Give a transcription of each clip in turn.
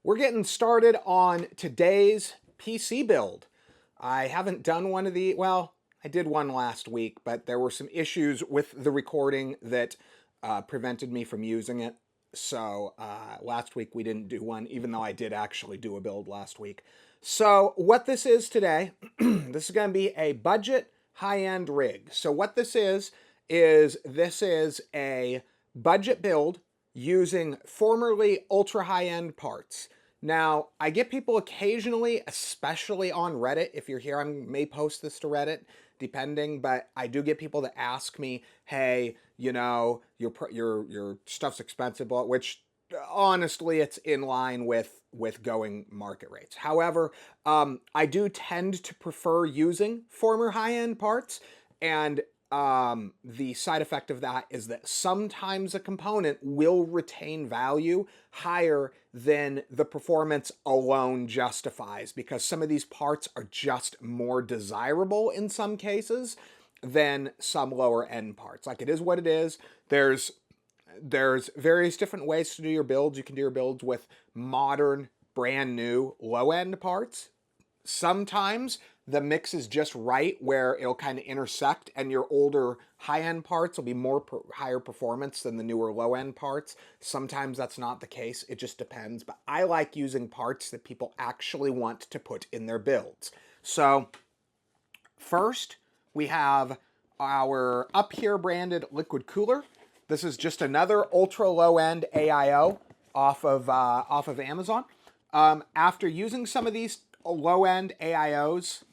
We're getting started on today's PC build. I haven't done one of the, well, I did one last week, but there were some issues with the recording that prevented me from using it. So last week we didn't do one, even though I did actually do a build last week. So what this is today, this is going to be a budget high-end rig. So what this is this is a budget build using formerly ultra high-end parts. Now, I get people occasionally, especially on Reddit. If you're here, I may post this to Reddit, depending. But I do get people that ask me, "Hey, you know, your stuff's expensive," which honestly, it's in line with going market rates. However, I do tend to prefer using former high-end parts, and the side effect of that is that sometimes a component will retain value higher than the performance alone justifies, because some of these parts are just more desirable in some cases than some lower end parts. Like, it is what it is. There's various different ways to do your builds. You can do your builds with modern, brand new, low end parts. Sometimes the mix is just right where it'll kind of intersect, and your older high-end parts will be more higher performance than the newer low-end parts. Sometimes that's not the case. It just depends. But I like using parts that people actually want to put in their builds. So first, we have our UpHere branded liquid cooler. This is just another ultra low-end AIO off of Amazon. After using some of these low-end AIOs,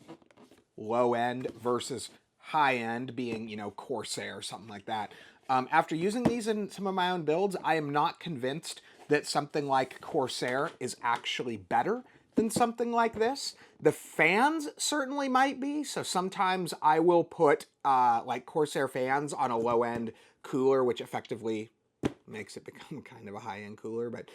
low-end versus high-end being, Corsair or something like that. After using these in some of my own builds, I am not convinced that something like Corsair is actually better than something like this. The fans certainly might be, so sometimes I will put like Corsair fans on a low-end cooler, which effectively makes it become kind of a high-end cooler. But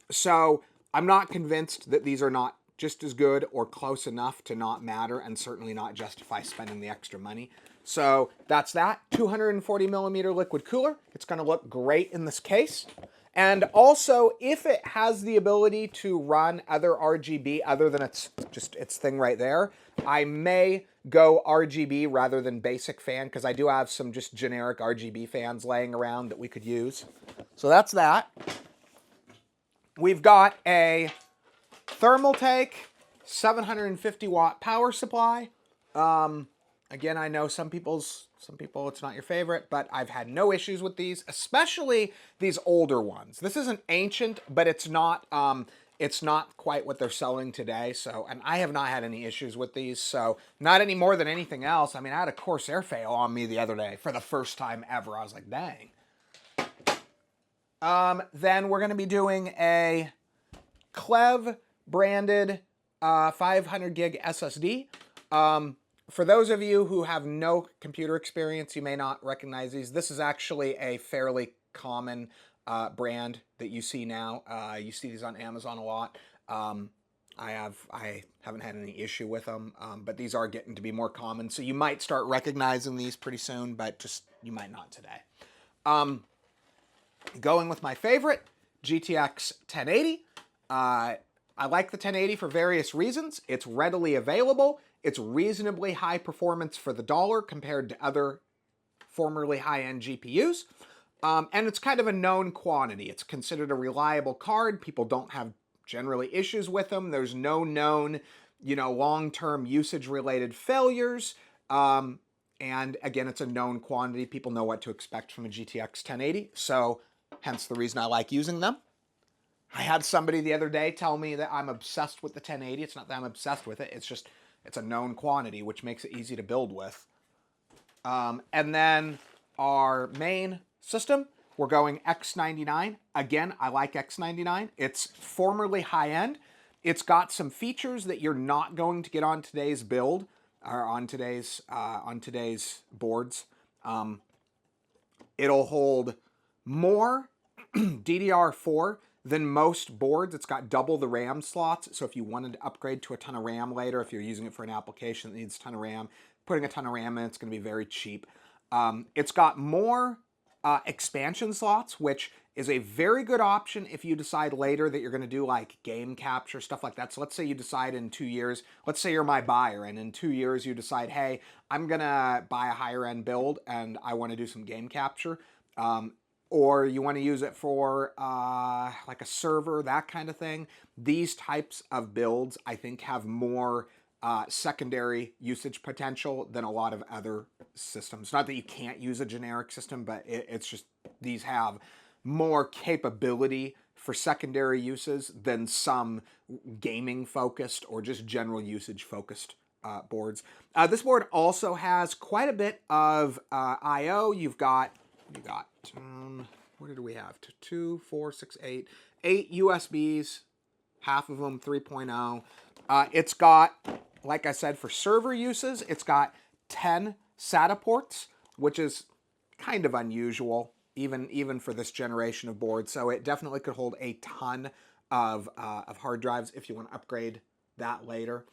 so I'm not convinced that these are not just as good or close enough to not matter, and certainly not justify spending the extra money. So that's that. 240 millimeter liquid cooler. It's going to look great in this case. And also, if it has the ability to run other RGB other than its thing right there, I may go RGB rather than basic fan, because I do have some just generic RGB fans laying around that we could use. So that's that. We've got a Thermaltake 750 watt power supply. Again, I know some people it's not your favorite, but I've had no issues with these, especially these older ones. This isn't ancient, but it's not quite what they're selling today. So, and I have not had any issues with these. So, not any more than anything else. I mean, I had a Corsair fail on me the other day for the first time ever. I was like, dang. Then we're going to be doing a Clev branded 500 gig SSD. For those of you who have no computer experience, you may not recognize these. This is actually a fairly common brand that you see now. You see these on Amazon a lot. I haven't had any issue with them, but these are getting to be more common. So you might start recognizing these pretty soon, but just you might not today. Going with my favorite, GTX 1080. I like the 1080 for various reasons. It's readily available. It's reasonably high performance for the dollar compared to other formerly high-end GPUs. And it's kind of a known quantity. It's considered a reliable card. People don't have generally issues with them. There's no known, long-term usage-related failures. And again, it's a known quantity. People know what to expect from a GTX 1080. So hence the reason I like using them. I had somebody the other day tell me that I'm obsessed with the 1080. It's not that I'm obsessed with it. It's just, it's a known quantity, which makes it easy to build with. And then our main system, we're going X99. Again, I like X99. It's formerly high-end. It's got some features that you're not going to get on today's build, or on today's boards. It'll hold more DDR4 than most boards. It's got double the RAM slots, so if you wanted to upgrade to a ton of RAM later, if you're using it for an application that needs a ton of RAM, putting a ton of RAM in it's going to be very cheap. It's got more expansion slots, which is a very good option if you decide later that you're going to do like game capture, stuff like that. So let's say you decide in 2 years, let's say you're my buyer, and in 2 years you decide, hey, I'm going to buy a higher end build and I want to do some game capture. Or you want to use it for like a server, that kind of thing. These types of builds, I think, have more secondary usage potential than a lot of other systems. Not that you can't use a generic system, but it's just these have more capability for secondary uses than some gaming focused or just general usage focused boards. This board also has quite a bit of I/O. You got what did we have? 2, 4, 6, 8 USBs, half of them 3.0. It's got, like I said, for server uses, it's got 10 SATA ports, which is kind of unusual, even for this generation of boards. So it definitely could hold a ton of hard drives if you want to upgrade that later.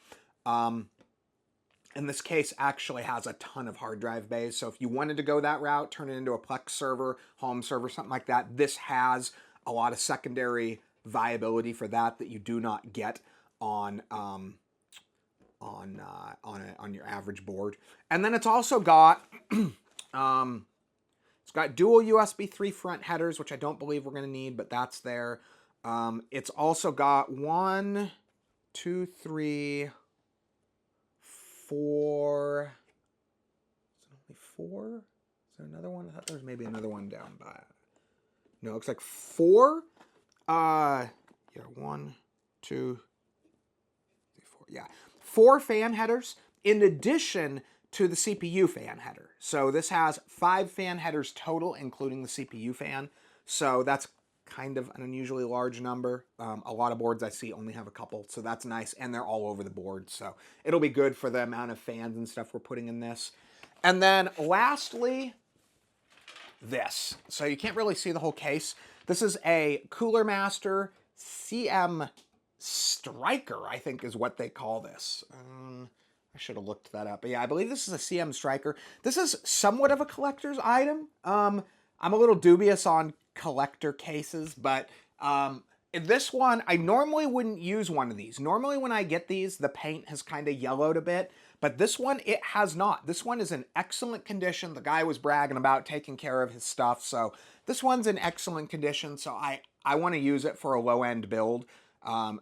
And this case actually has a ton of hard drive bays. So if you wanted to go that route, turn it into a Plex server, home server, something like that, this has a lot of secondary viability for that you do not get on your average board. And then it's also got it's got dual USB 3 front headers, which I don't believe we're going to need, but that's there. It's also got 1, 2, 3, 4. Is it only 4? Is there another one? I thought there was maybe another one down by. No, it looks like 4. Yeah, 1, 2, 3, 4. Yeah, 4 fan headers in addition to the CPU fan header. So this has 5 fan headers total, including the CPU fan. So that's kind of an unusually large number. A lot of boards I see only have a couple, so that's nice, and they're all over the board, so it'll be good for the amount of fans and stuff we're putting in this. And then lastly, this. So you can't really see the whole case. This is a Cooler Master CM Stryker, I think is what they call this. I should have looked that up. But yeah, I believe this is a CM Stryker. This is somewhat of a collector's item. I'm a little dubious on collector cases, but this one, I normally wouldn't use one of these. Normally when I get these, the paint has kind of yellowed a bit, but this one, it has not. This one is in excellent condition. The guy was bragging about taking care of his stuff, so this one's in excellent condition, so I want to use it for a low-end build.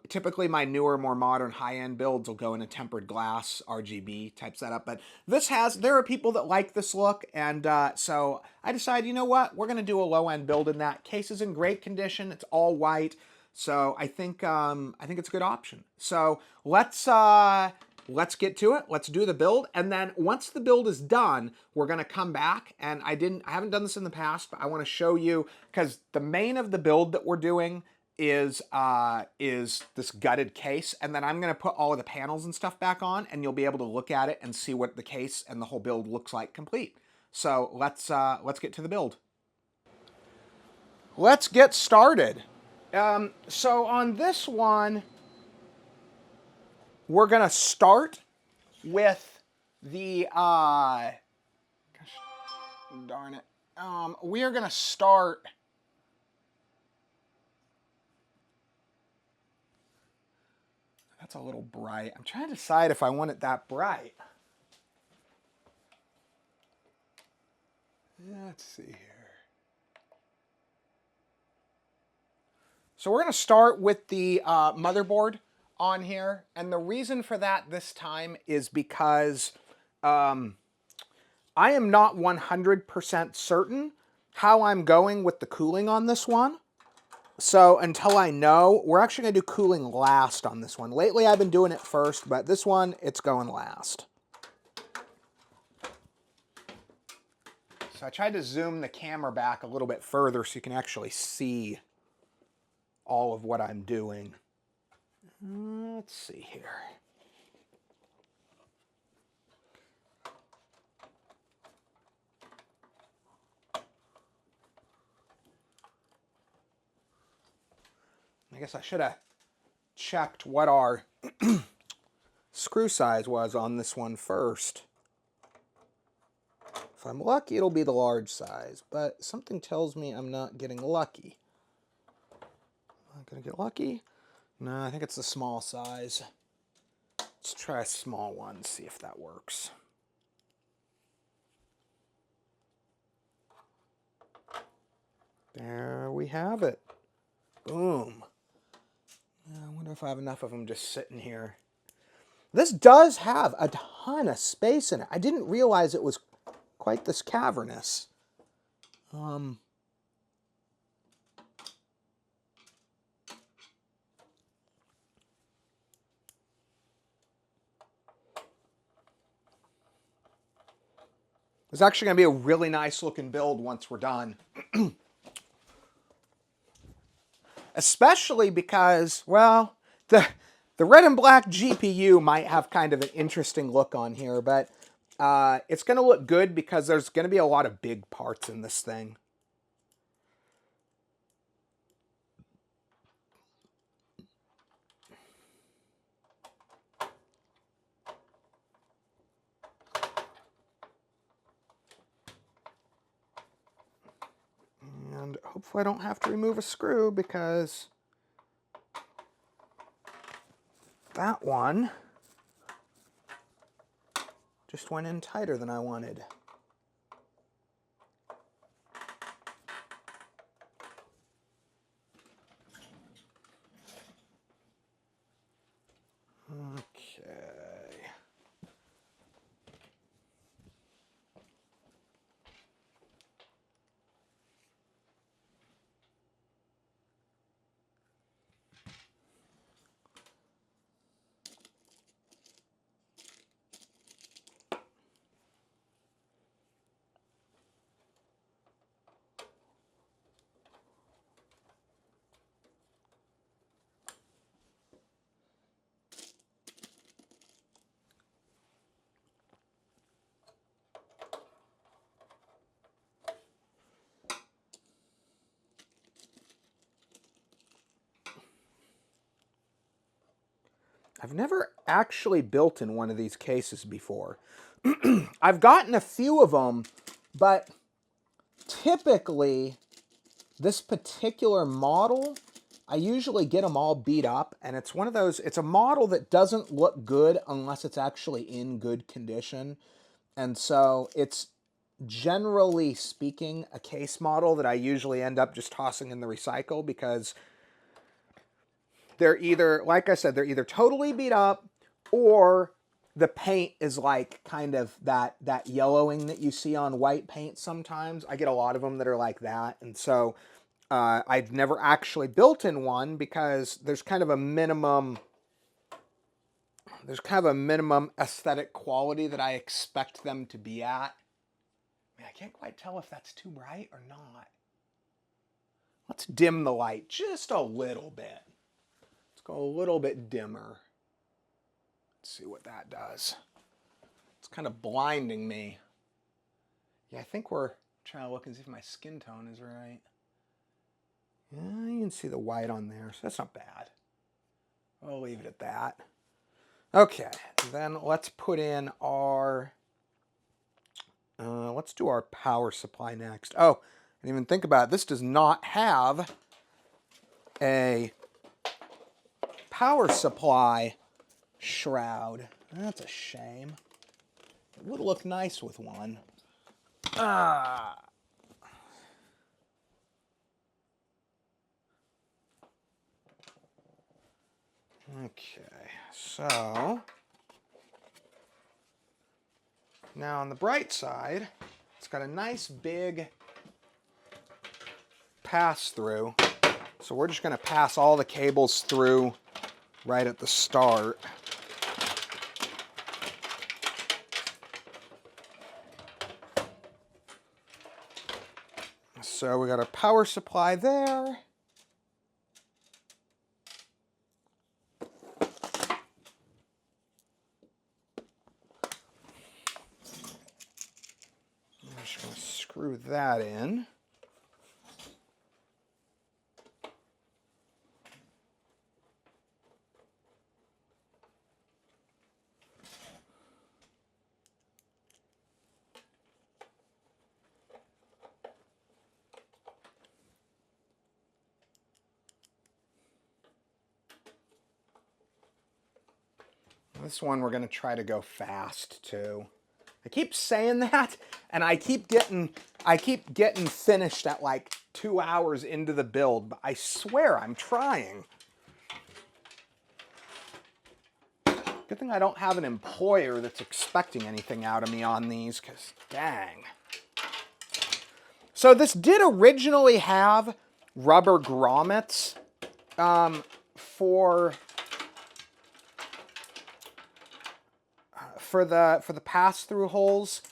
Typically my newer, more modern, high-end builds will go in a tempered glass RGB type setup, but there are people that like this look, and so I decided, you know what, we're going to do a low-end build in that. Case is in great condition, it's all white, so I think it's a good option. So let's get to it. Let's do the build, and then once the build is done, we're going to come back, and I haven't done this in the past, but I want to show you, because the main of the build that we're doing is this gutted case, and then I'm going to put all of the panels and stuff back on, and you'll be able to look at it and see what the case and the whole build looks like complete. So let's get to the build. Let's get started. So on this one, we're going to start with the gosh darn it. We are going to start. That's a little bright. I'm trying to decide if I want it that bright. Let's see here. So we're going to start with the motherboard on here. And the reason for that this time is because I am not 100% certain how I'm going with the cooling on this one. So until I know, we're actually going to do cooling last on this one. Lately I've been doing it first, but this one, it's going last. So I tried to zoom the camera back a little bit further so you can actually see all of what I'm doing. Let's see here. I guess I should have checked what our screw size was on this one first. If I'm lucky, it'll be the large size, but something tells me I'm not getting lucky. Am I gonna get lucky? No, I think it's the small size. Let's try a small one, see if that works. There we have it. Boom. I wonder if I have enough of them just sitting here. This does have a ton of space in it. I didn't realize it was quite this cavernous. It's actually going to be a really nice looking build once we're done. Especially because, well, the red and black GPU might have kind of an interesting look on here, but it's going to look good because there's going to be a lot of big parts in this thing. And hopefully I don't have to remove a screw because that one just went in tighter than I wanted. Okay. I've never actually built in one of these cases before. I've gotten a few of them, but typically this particular model, I usually get them all beat up, and it's one of those, it's a model that doesn't look good unless it's actually in good condition. And so it's, generally speaking, a case model that I usually end up just tossing in the recycle because they're either, like I said, they're either totally beat up or the paint is like kind of that yellowing that you see on white paint sometimes. I get a lot of them that are like that. And so I've never actually built in one because there's kind of a minimum aesthetic quality that I expect them to be at. I mean, I can't quite tell if that's too bright or not. Let's dim the light just a little bit. Let's go a little bit dimmer. Let's see what that does. It's kind of blinding me. Yeah, I think we're trying to look and see if my skin tone is right. Yeah, you can see the white on there, so that's not bad. I'll leave it at that. Okay, then let's put in our, let's do our power supply next. Oh, I didn't even think about it. This does not have a power supply shroud. That's a shame. It would look nice with one. Okay, so now on the bright side, it's got a nice big pass through. So we're just going to pass all the cables through right at the start. So we got our power supply there. I'm just going to screw that in. This one we're going to try to go fast too. I keep saying that, and I keep getting finished at like 2 hours into the build, but I swear I'm trying. Good thing I don't have an employer that's expecting anything out of me on these, because dang. So this did originally have rubber grommets for the pass-through holes.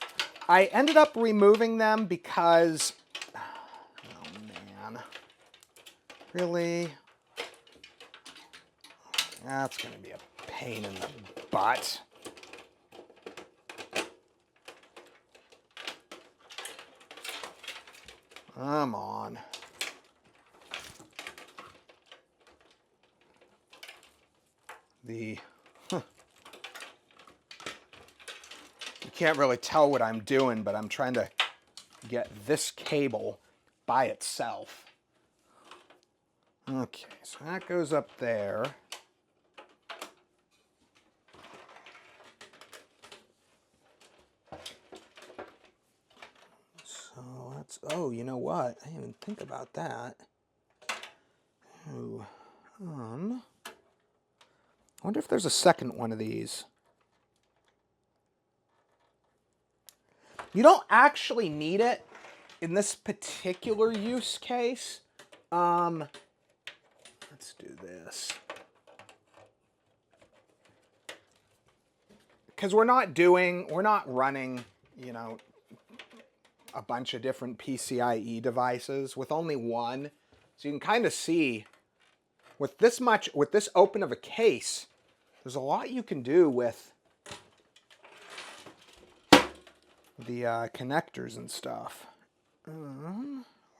I ended up removing them because, oh man, really? That's gonna be a pain in the butt. Come on. You can't really tell what I'm doing, but I'm trying to get this cable by itself. Okay, so that goes up there. So that's, oh, you know what? I didn't even think about that. Oh, I wonder if there's a second one of these. You don't actually need it in this particular use case. Let's do this. Because we're not running, you know, a bunch of different PCIe devices with only one. So you can kind of see with this open of a case, there's a lot you can do with the connectors and stuff. Where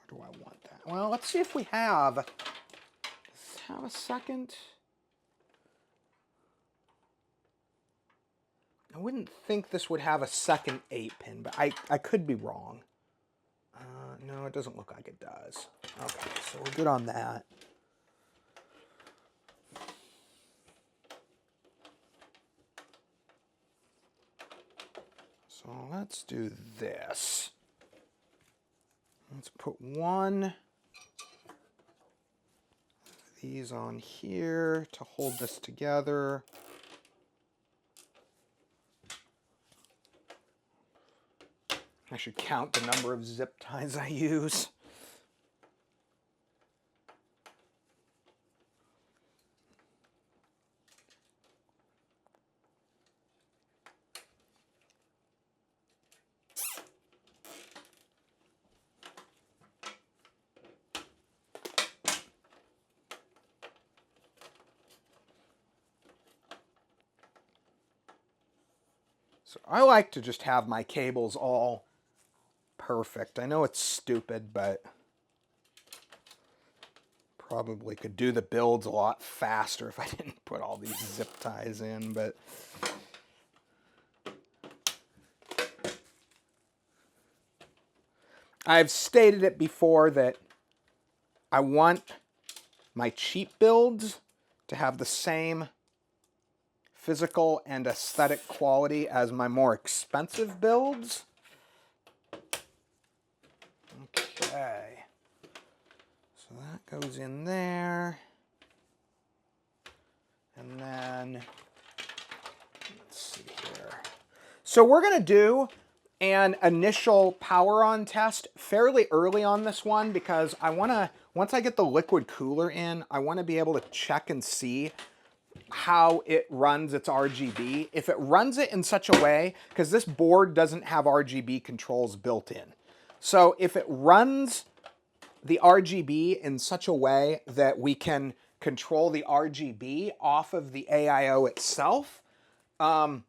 do I want that? Well, let's see if we have. Let's have a second. I wouldn't think this would have a second 8-pin, but I could be wrong. No, it doesn't look like it does. Okay, so we're good on that. So let's do this. Let's put one of these on here to hold this together. I should count the number of zip ties I use. So I like to just have my cables all perfect. I know it's stupid, but probably could do the builds a lot faster if I didn't put all these zip ties in, but I've stated it before that I want my cheap builds to have the same physical and aesthetic quality as my more expensive builds. Okay, so that goes in there, and then let's see here. So we're going to do an initial power on test fairly early on this one because I want to, once I get the liquid cooler in, I want to be able to check and see how it runs its RGB. If it runs it in such a way, because this board doesn't have RGB controls built in. So if it runs the RGB in such a way that we can control the RGB off of the AIO itself, I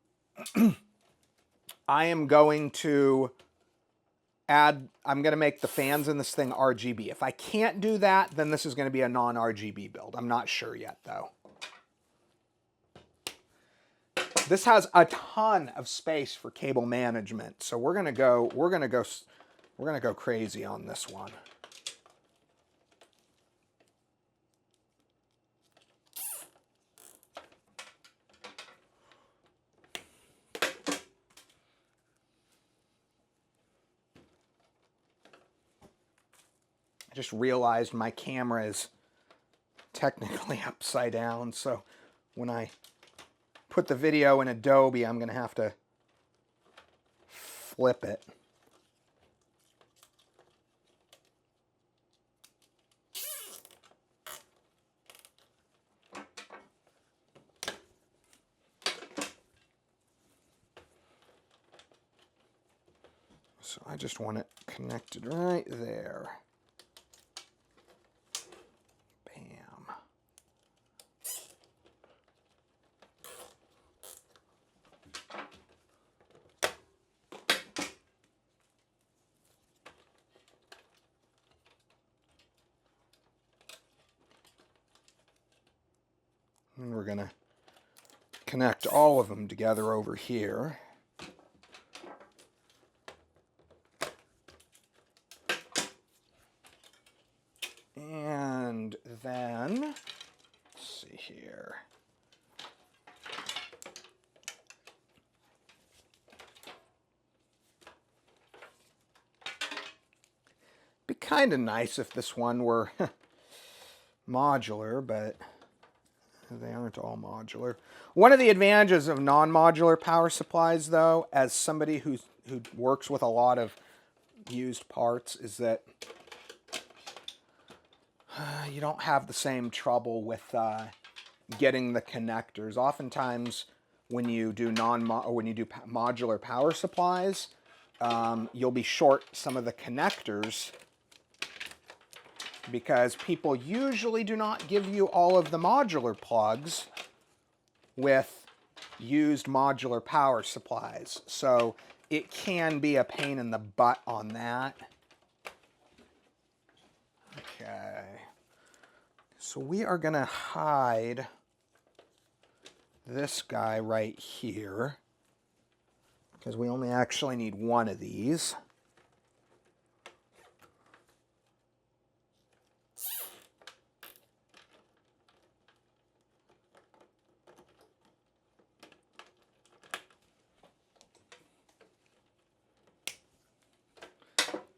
am going to I'm going to make the fans in this thing RGB. If I can't do that, then this is going to be a non-RGB build. I'm not sure yet though. This has a ton of space for cable management, so we're gonna go crazy on this one. just realized my camera is technically upside down, so when I put the video in Adobe, I'm going to have to flip it. So I just want it connected right there. Bam. And we're going to connect all of them together over here. And then, let's see here. Be kind of nice if this one were modular, but they aren't all modular. One of the advantages of non-modular power supplies, though, as somebody who works with a lot of used parts, is that you don't have the same trouble with getting the connectors. Oftentimes, when you do modular power supplies, you'll be short some of the connectors because people usually do not give you all of the modular plugs with used modular power supplies. So it can be a pain in the butt on that. Okay. So we are going to hide this guy right here because we only actually need one of these.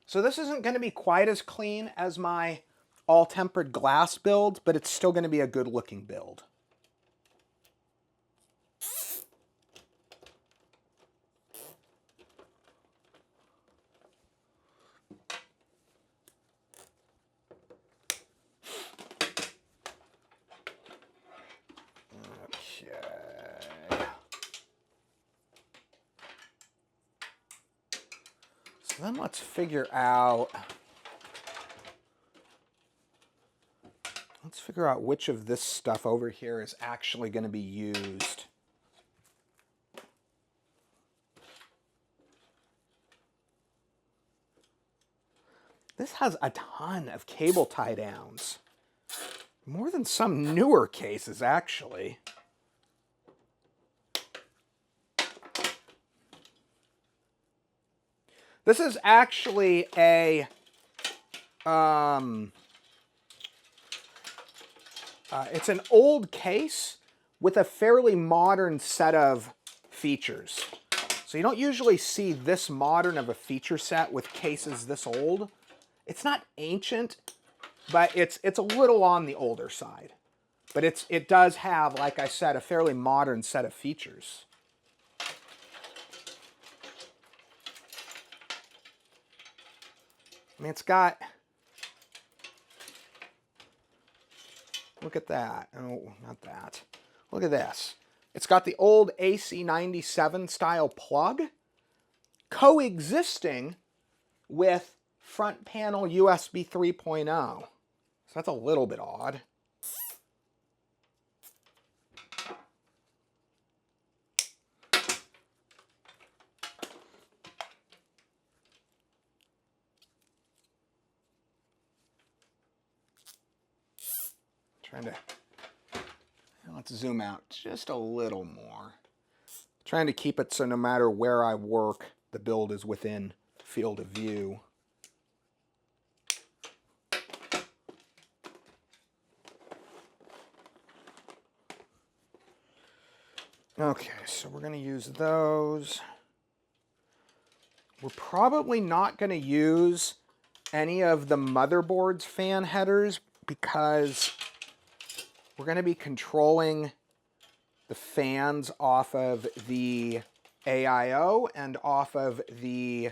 So this isn't going to be quite as clean as my all-tempered glass build, but it's still going to be a good-looking build. Okay. So then let's figure out which of this stuff over here is actually going to be used. This has a ton of cable tie downs. More than some newer cases, actually. This is actually a it's an old case with a fairly modern set of features. So you don't usually see this modern of a feature set with cases this old. It's not ancient, but it's a little on the older side. But it does have, like I said, a fairly modern set of features. I mean, it's got, look at that. Oh, not that. Look at this. It's got the old AC97 style plug coexisting with front panel USB 3.0. So that's a little bit odd. Let's zoom out just a little more. Trying to keep it so no matter where I work, the build is within field of view. Okay, so we're going to use those. We're probably not going to use any of the motherboard's fan headers because we're going to be controlling the fans off of the AIO and off of the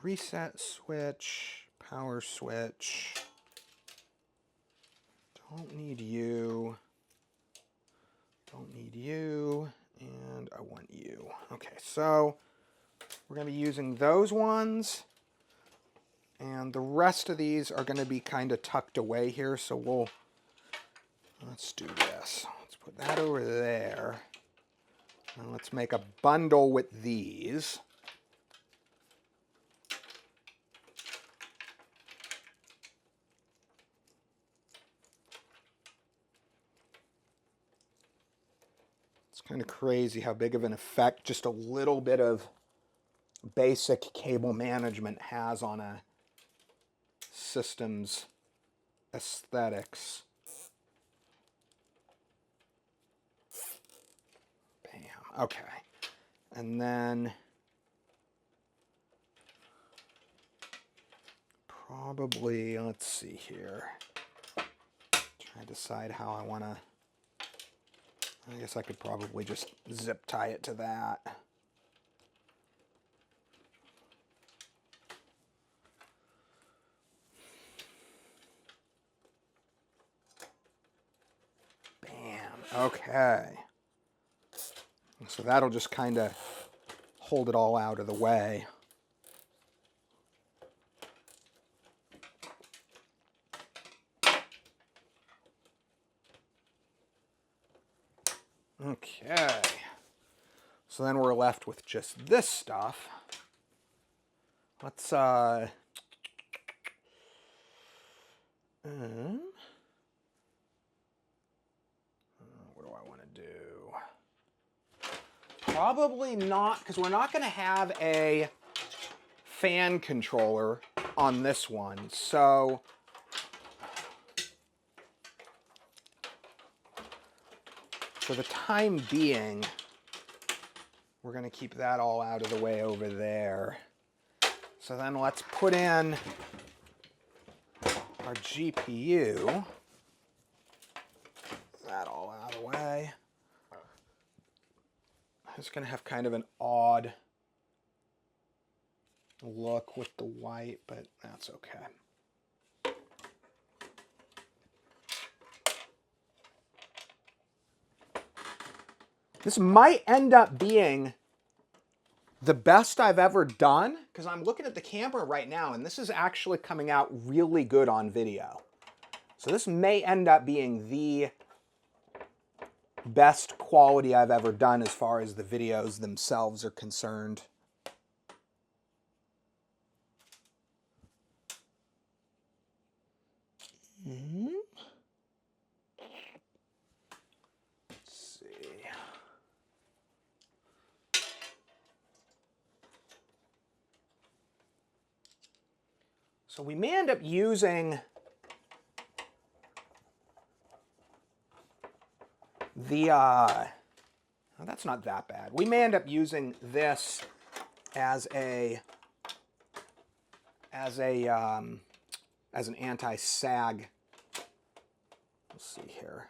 reset switch, power switch. Don't need you. Don't need you. And I want you. Okay, so we're going to be using those ones. And the rest of these are going to be kind of tucked away here. So let's do this. Let's put that over there. And let's make a bundle with these. It's kind of crazy how big of an effect just a little bit of basic cable management has on a system's aesthetics. Bam. Okay. And then probably, let's see here. Try to decide how I want to. I guess I could probably just zip tie it to that. Okay, so that'll just kind of hold it all out of the way. Okay, so then we're left with just this stuff. Let's what do I want to do? Probably not, because we're not going to have a fan controller on this one. So for the time being, we're going to keep that all out of the way over there. So then let's put in our GPU. That all out of the way. It's going to have kind of an odd look with the white, but that's okay. This might end up being the best I've ever done, because I'm looking at the camera right now, and this is actually coming out really good on video. So this may end up being the best quality I've ever done as far as the videos themselves are concerned. Let's see. So we may end up using the, oh, that's not that bad. We may end up using this as an anti-sag. Let's see here.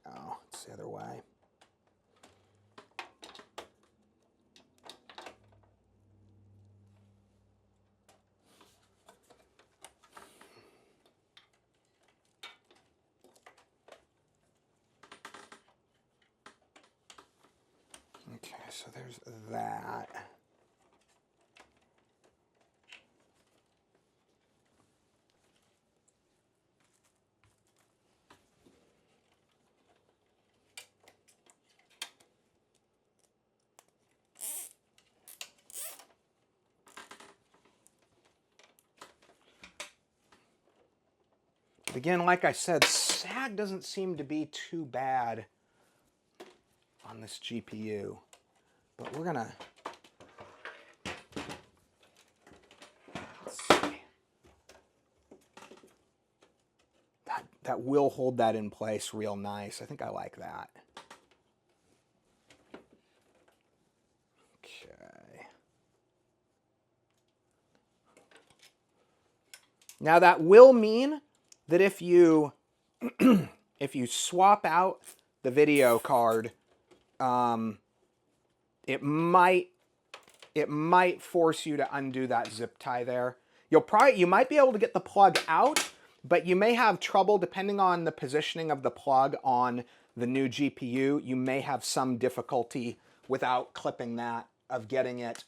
Oh, it's the other way. Okay, so there's that. But again, like I said, sag doesn't seem to be too bad on this GPU. But we're gonna, let's see. That will hold that in place real nice. I think I like that. Now that will mean that if you if you swap out the video card, it might force you to undo that zip tie there. You might be able to get the plug out, but you may have trouble depending on the positioning of the plug on the new GPU. You may have some difficulty without clipping that of getting it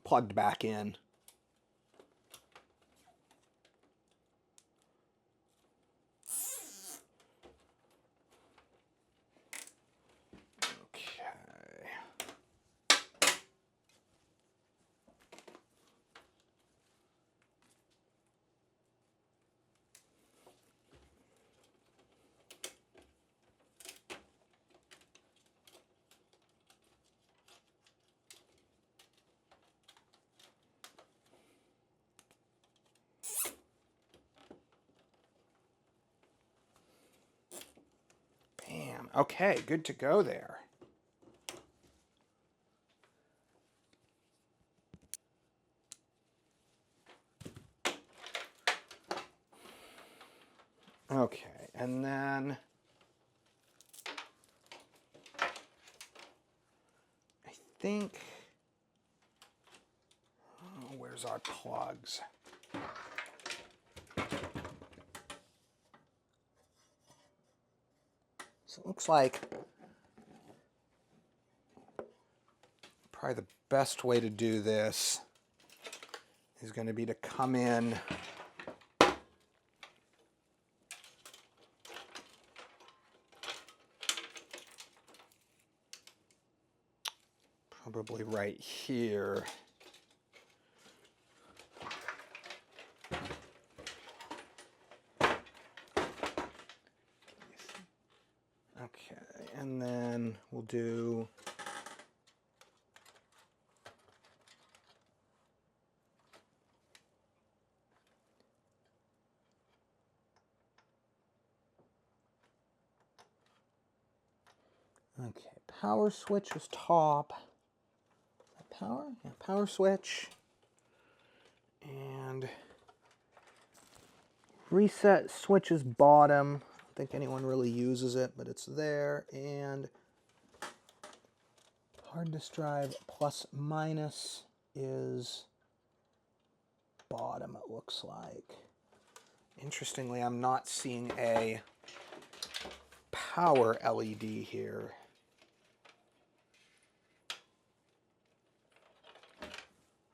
plugged back in. Bam. Okay, good to go there. Okay, and then I think, oh, where's our plugs? So it looks like probably the best way to do this is going to be to come in probably right here. Okay, and then we'll do okay, power switch is top. Power? Yeah, power switch. And reset switch is bottom. I don't think anyone really uses it, but it's there. And hard disk drive plus minus is bottom, it looks like. Interestingly, I'm not seeing a power LED here.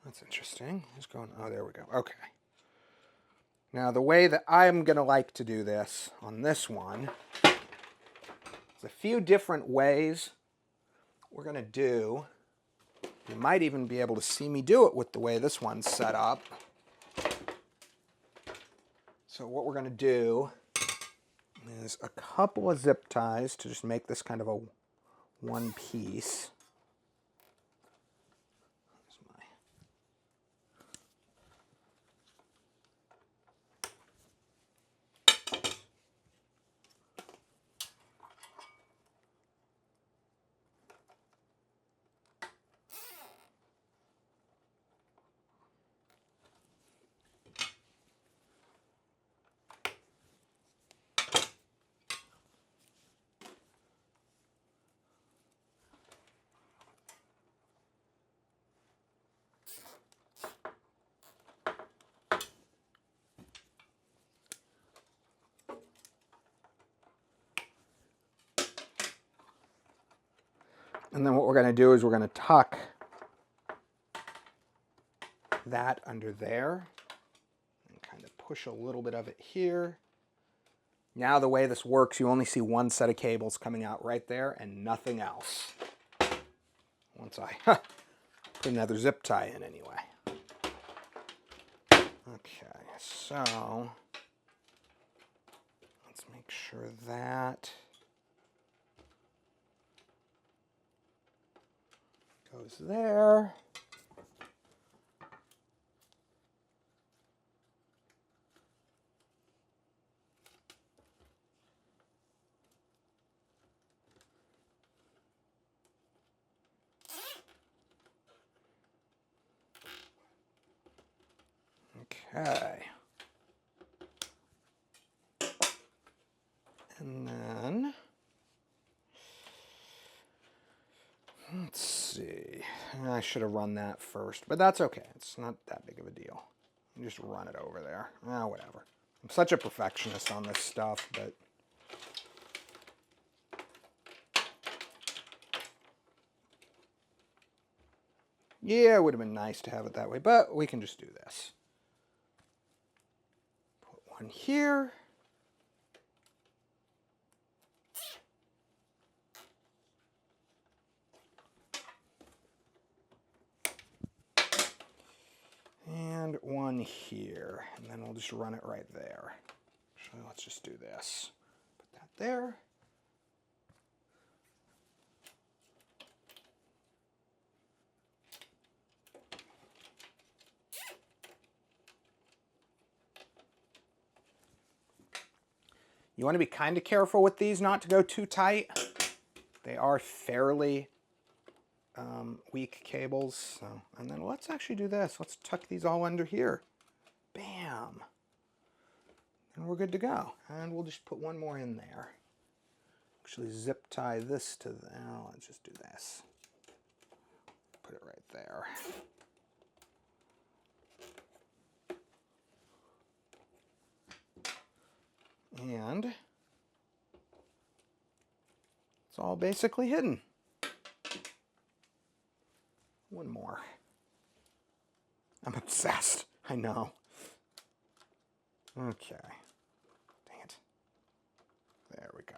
That's interesting. Who's going? Oh, there we go. Okay. Now, the way that I'm going to like to do this on this one, there's a few different ways we're going to do. You might even be able to see me do it with the way this one's set up. So what we're going to do is a couple of zip ties to just make this kind of a one piece. And then what we're going to do is we're going to tuck that under there and kind of push a little bit of it here. Now the way this works, you only see one set of cables coming out right there and nothing else. Once I put another zip tie in anyway. Okay, so let's make sure that goes there. Okay. And then, let's see. I should have run that first, but that's okay. It's not that big of a deal. You just run it over there. Whatever. I'm such a perfectionist on this stuff, but yeah, it would have been nice to have it that way, but we can just do this. Put one here. And one here, and then we'll just run it right there. So let's just do this. Put that there. You want to be kind of careful with these not to go too tight. They are fairly weak cables. So, and then let's actually do this. Let's tuck these all under here. Bam. And we're good to go. And we'll just put one more in there. Actually zip tie this to the, let's just do this. Put it right there. And it's all basically hidden. One more. I'm obsessed. I know. Okay. Dang it. There we go.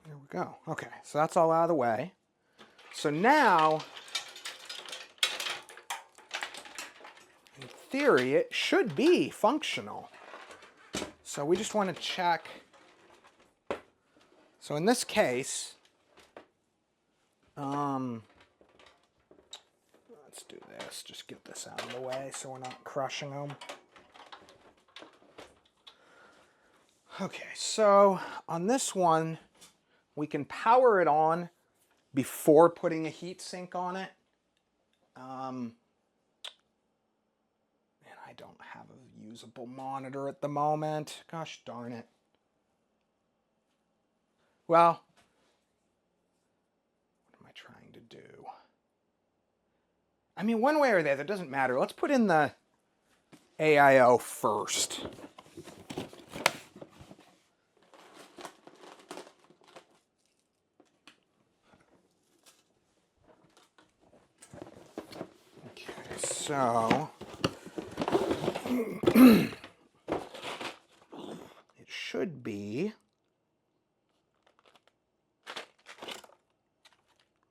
There we go. Okay, so that's all out of the way. So now, in theory, it should be functional. So we just want to check. So in this case, let's do this. Just get this out of the way so we're not crushing them. Okay, so on this one, we can power it on before putting a heat sink on it. And I don't have a usable monitor at the moment. Gosh darn it. Well, what am I trying to do? I mean, one way or the other, it doesn't matter. Let's put in the AIO first. So, it should be,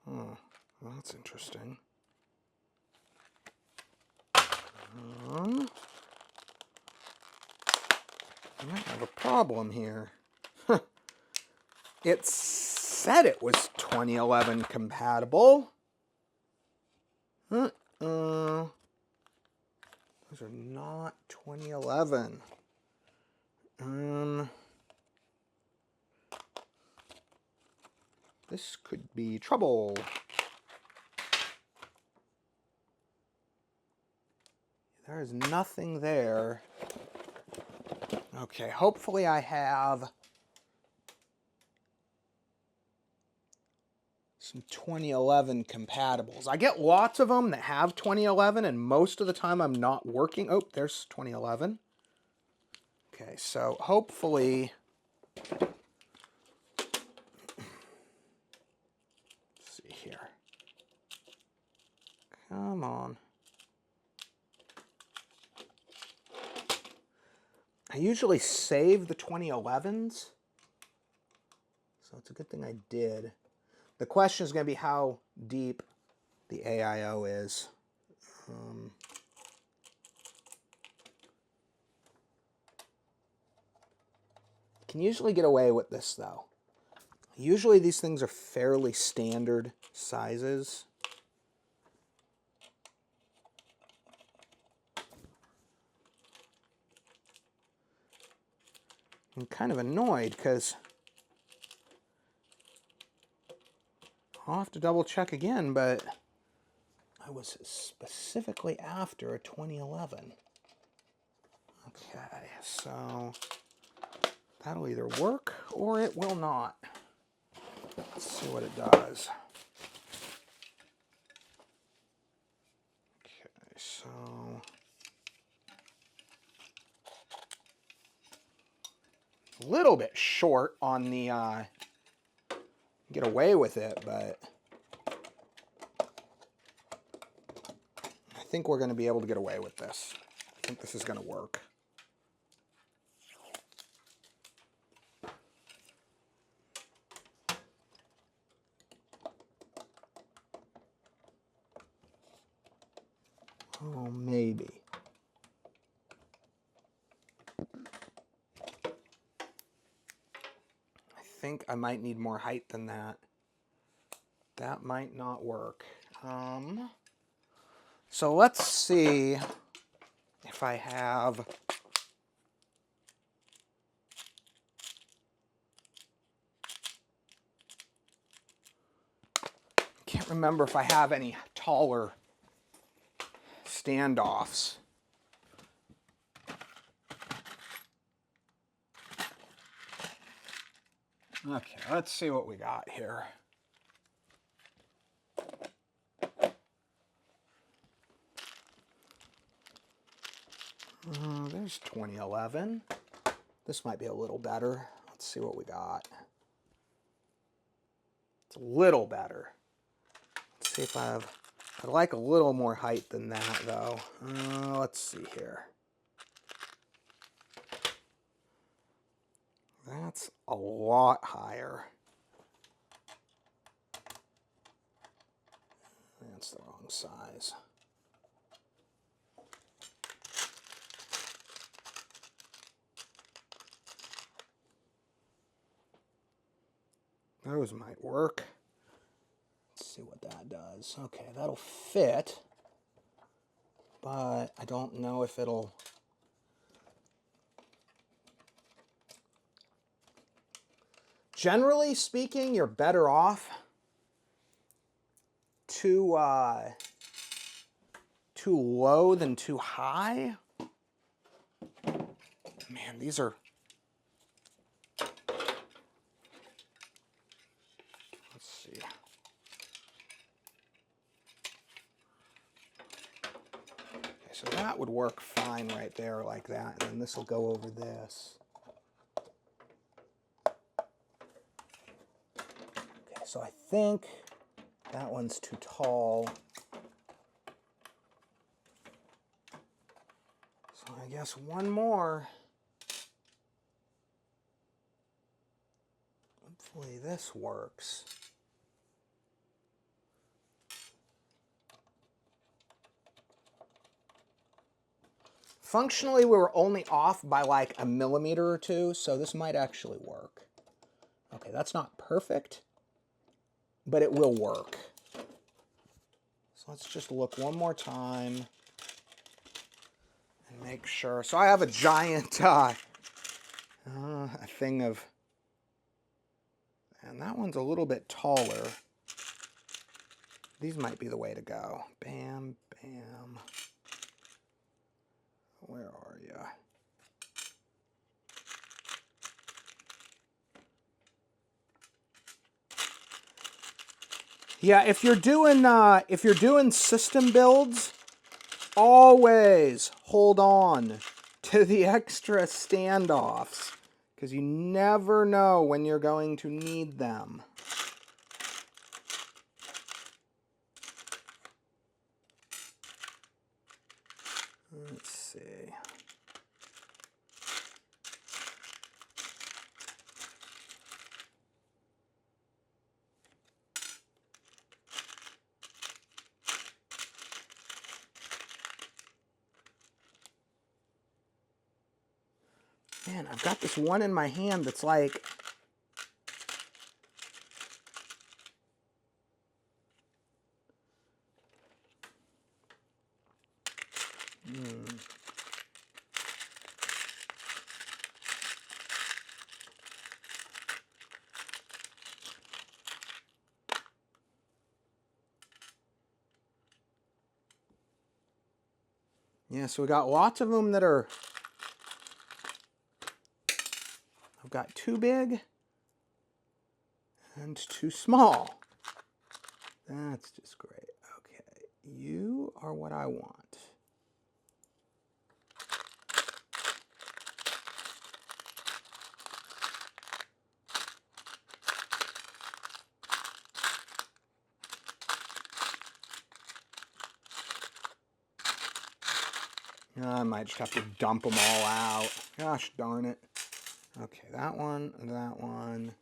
well, that's interesting. I might have a problem here. It said it was 2011 compatible. Those are not 2011. This could be trouble. There is nothing there. Okay, hopefully I have some 2011 compatibles. I get lots of them that have 2011, and most of the time I'm not working. Oh, there's 2011. Okay, so hopefully, let's see here. Come on. I usually save the 2011s, so it's a good thing I did. The question is going to be how deep the AIO is. Can usually get away with this though. Usually these things are fairly standard sizes. I'm kind of annoyed because I'll have to double check again, but I was specifically after a 2011. Okay, so that'll either work or it will not. Let's see what it does. Okay, so a little bit short on the get away with it, but I think we're going to be able to get away with this. I think this is going to work. Oh, maybe. I think I might need more height than that. That might not work. So let's see if I have... Can't remember if I have any taller standoffs. Okay, let's see what we got here. There's 2011. This might be a little better. Let's see what we got. It's a little better. Let's see if I'd like a little more height than that, though. Let's see here. That's a lot higher. That's the wrong size. Those might work. Let's see what that does. Okay, that'll fit, but I don't know if it'll... Generally speaking, you're better off too low than too high. Man, these are... Let's see. Okay, so that would work fine right there like that, and then this will go over this. Okay, so I think that one's too tall. So I guess one more. Hopefully this works. Functionally, we were only off by like a millimeter or two, so this might actually work. Okay, that's not perfect, but it will work. So let's just look one more time and make sure. So I have a giant a thing of, and that one's a little bit taller. These might be the way to go. Bam, bam. Where are you? Yeah, if you're doing system builds, always hold on to the extra standoffs, because you never know when you're going to need them. Let's see. Man, I've got this one in my hand that's like Yeah, so we got lots of them that are, I've got too big and too small. That's just great. Okay, you are what I want. I might just have to dump them all out. Gosh darn it. Okay, that one, that one.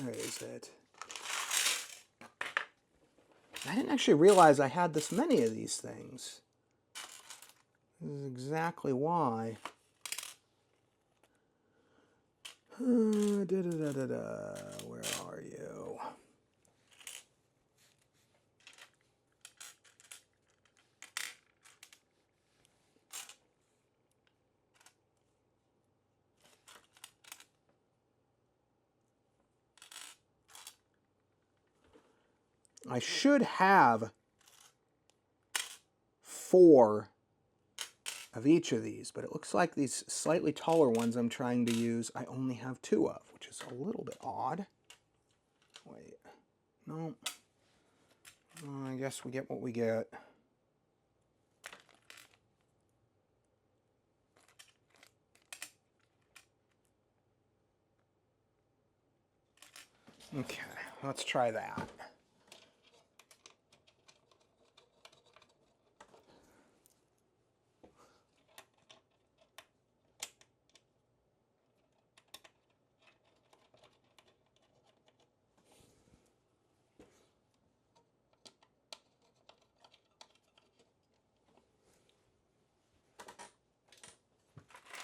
Where is it? I didn't actually realize I had this many of these things. This is exactly why. Where are you? I should have 4 of each of these, but it looks like these slightly taller ones I'm trying to use, I only have 2 of, which is a little bit odd. Wait, no. I guess we get what we get. Okay, let's try that.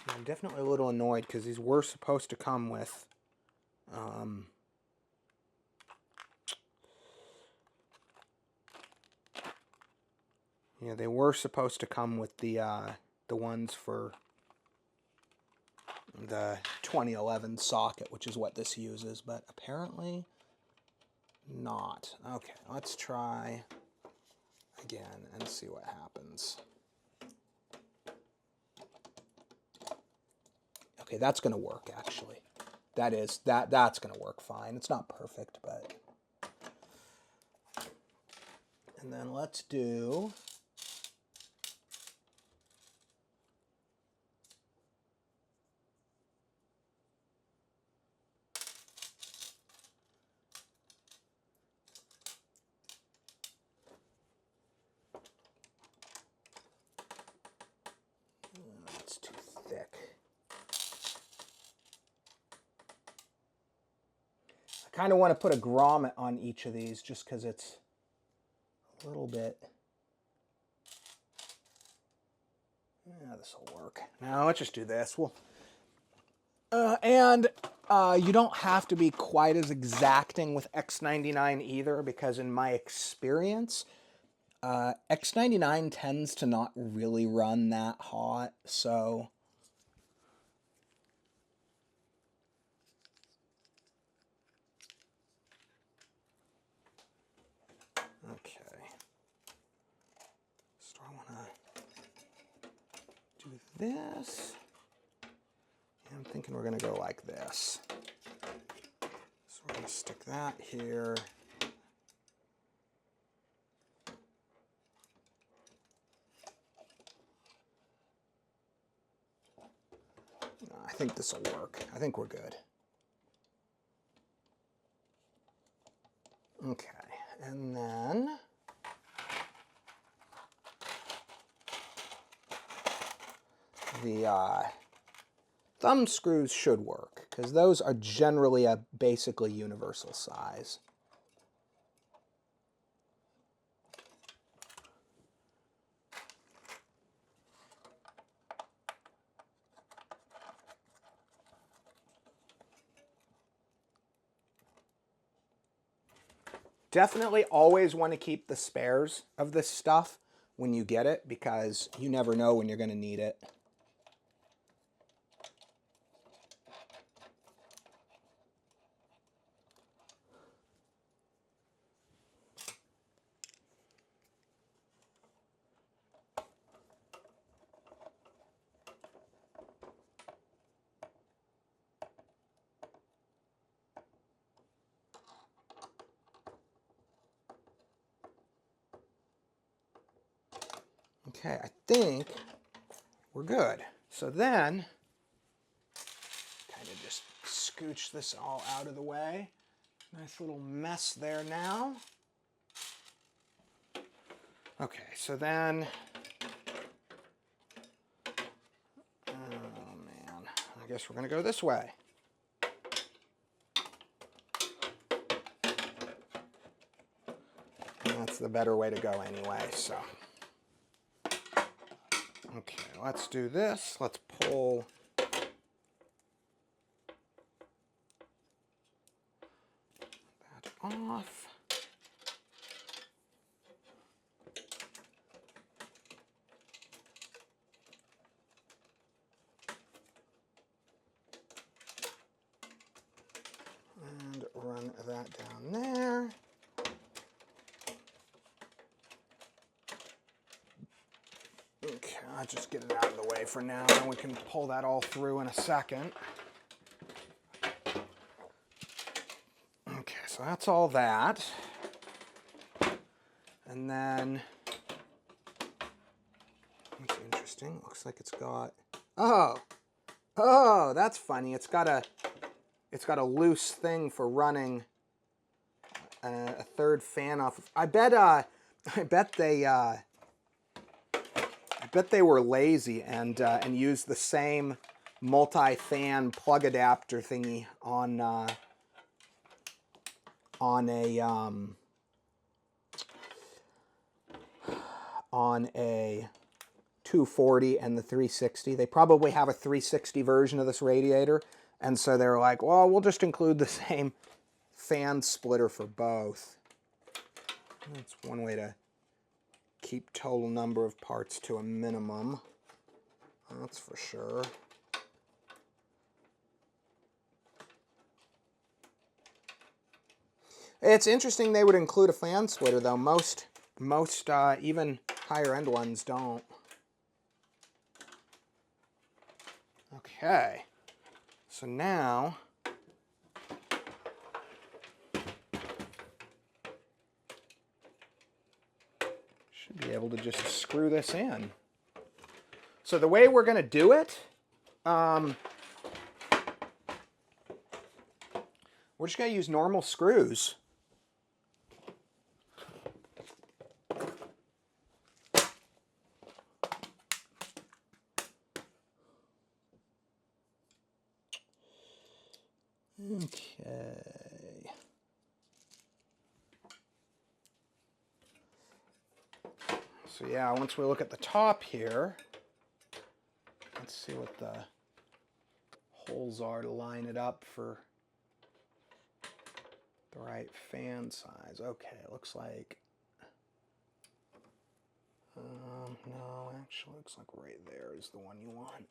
I'm definitely a little annoyed because these were supposed to come with yeah, they were supposed to come with the ones for the 2011 socket, which is what this uses, but apparently not. Okay, let's try again and see what happens. Okay, that's going to work actually. That's going to work fine. It's not perfect, but. And then let's do that's too thick. I kind of want to put a grommet on each of these just because it's a little bit. Yeah, this will work. Now let's just do this. You don't have to be quite as exacting with X99 either, because in my experience, X99 tends to not really run that hot, so. Okay. So I want to do this. I'm thinking we're going to go like this. So we're going to stick that here. I think this will work. I think we're good. Okay, and then the thumb screws should work, because those are generally a basically universal size. Definitely always want to keep the spares of this stuff when you get it, because you never know when you're going to need it. Okay, I think we're good. So then, kind of just scooch this all out of the way. Nice little mess there now. Okay, so then, oh man, I guess we're gonna go this way. That's the better way to go anyway, so. Okay, let's do this. Let's pull that off. And run that down there. Okay, I'll just get it out of the way for now, and we can pull that all through in a second. Okay, so that's all that. And then, that's interesting. Looks like it's got, oh, that's funny. It's got a loose thing for running a third fan off of. I bet they were lazy and used the same multi-fan plug adapter thingy on a 240 and the 360. They probably have a 360 version of this radiator, and so they're like, well, we'll just include the same fan splitter for both. That's one way to keep total number of parts to a minimum. That's for sure. It's interesting they would include a fan splitter though. Most even higher end ones don't. Okay, so now should be able to just screw this in. So the way we're going to do it, we're just going to use normal screws. Okay. So yeah, once we look at the top here, let's see what the holes are to line it up for the right fan size. Okay, it looks like, no, actually it looks like right there is the one you want.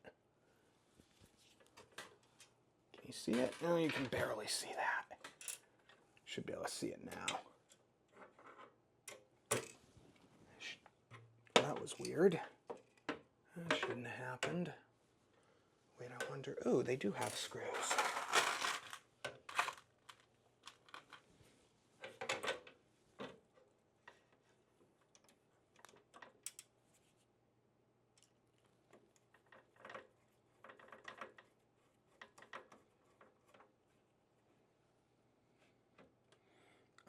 Can you see it? No, you can barely see that. Should be able to see it now. That was weird. That shouldn't have happened. Wait, I wonder, oh, they do have screws.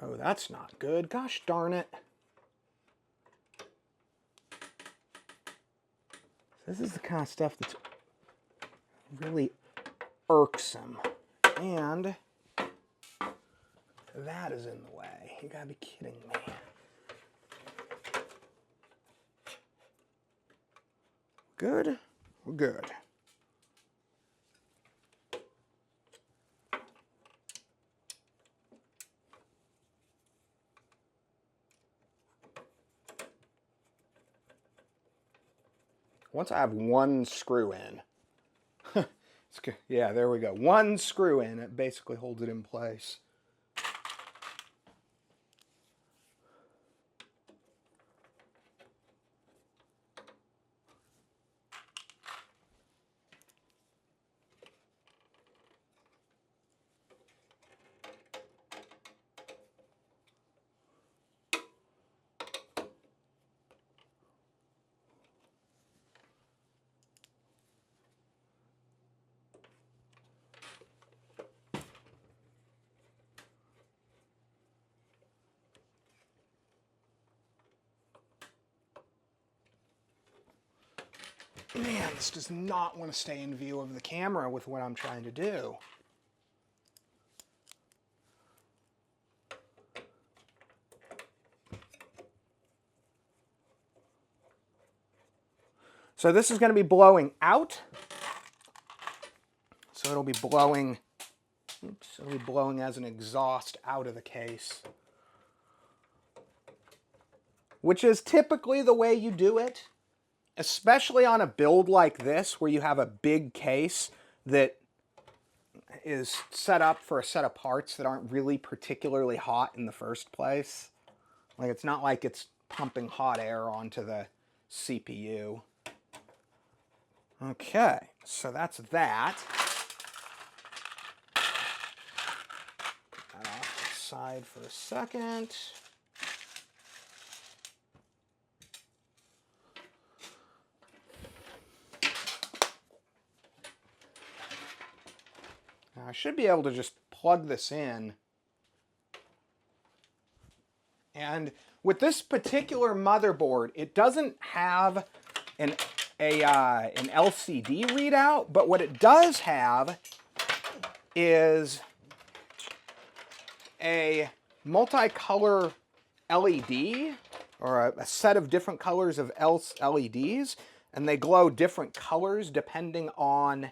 Oh, that's not good. Gosh darn it. This is the kind of stuff that's really irksome. And that is in the way. You gotta be kidding me. Good? We're good. Once I have one screw in, yeah, there we go. One screw in, it basically holds it in place. Man, this does not want to stay in view of the camera with what I'm trying to do. So this is going to be blowing out. So it'll be blowing, it'll be blowing as an exhaust out of the case, which is typically the way you do it, especially on a build like this where you have a big case that is set up for a set of parts that aren't really particularly hot in the first place. Like, it's not like it's pumping hot air onto the CPU. Okay, so that's that. Put that off to the side for a second. Now, I should be able to just plug this in. And with this particular motherboard, it doesn't have an LCD readout, but what it does have is a multicolor LED, or a set of different colors of LEDs, and they glow different colors depending on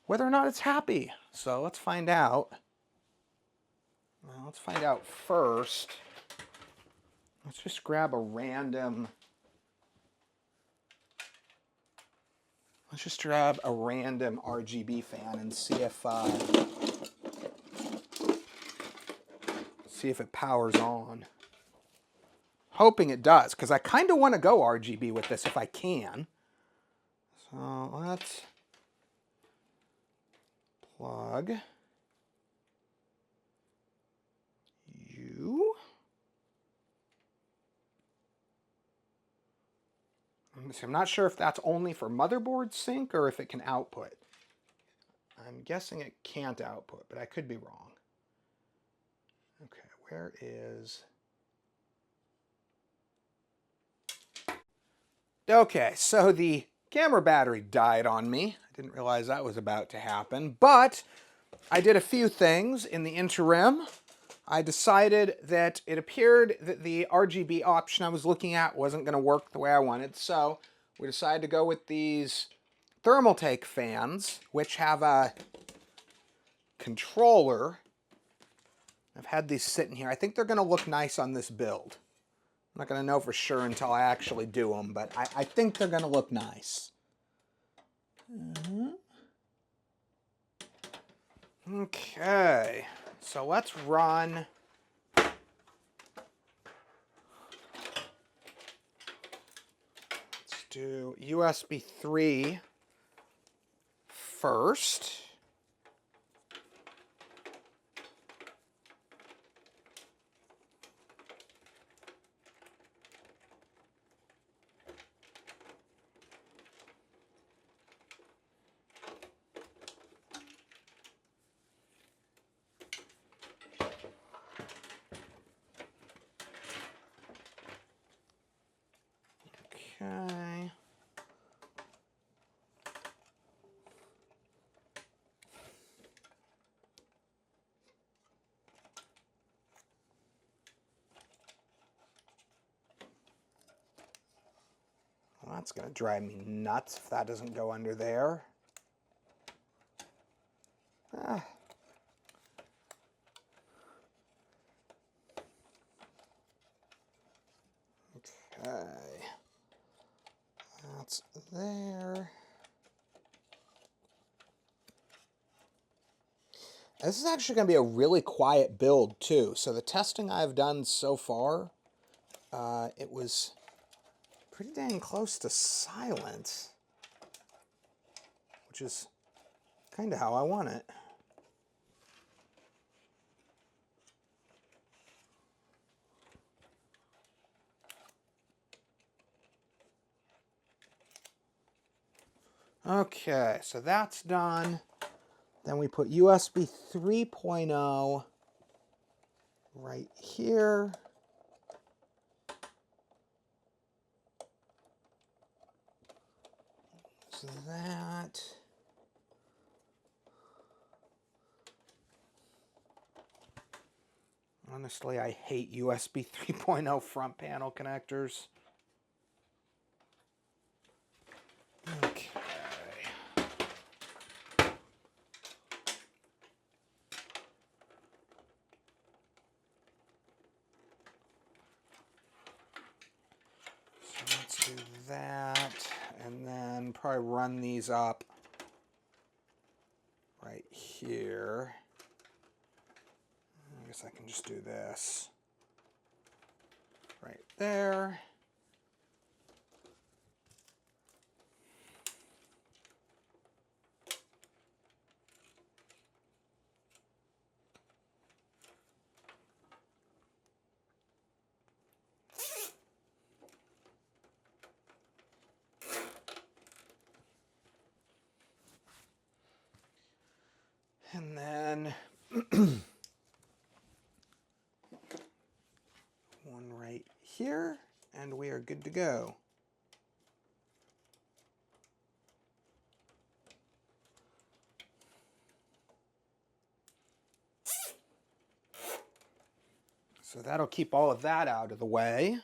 whether or not it's happy. So let's find out. Well, let's find out first. Let's just grab a random... Let's just grab a random RGB fan and see if it powers on. Hoping it does, because I kind of want to go RGB with this if I can. So let's plug you. I'm not sure if that's only for motherboard sync or if it can output. I'm guessing it can't output, but I could be wrong. Okay, where is... Okay, so the camera battery died on me. I didn't realize that was about to happen, but I did a few things in the interim. I decided that it appeared that the RGB option I was looking at wasn't going to work the way I wanted, so we decided to go with these Thermaltake fans, which have a controller. I've had these sitting here. I think they're going to look nice on this build. I'm not going to know for sure until I actually do them, but I think they're going to look nice. Okay, so let's run... Let's do USB 3 first. Okay. Well, that's going to drive me nuts if that doesn't go under there. Ah. Okay. That's there. This is actually going to be a really quiet build too. So the testing I've done so far, it was pretty dang close to silent, which is kind of how I want it. Okay, so that's done. Then we put USB 3.0 right here. There's that. Honestly, I hate USB 3.0 front panel connectors. Okay. So let's do that, and then probably run these up right here. I guess I can just do this right there. And then one right here, and we are good to go. So that'll keep all of that out of the way.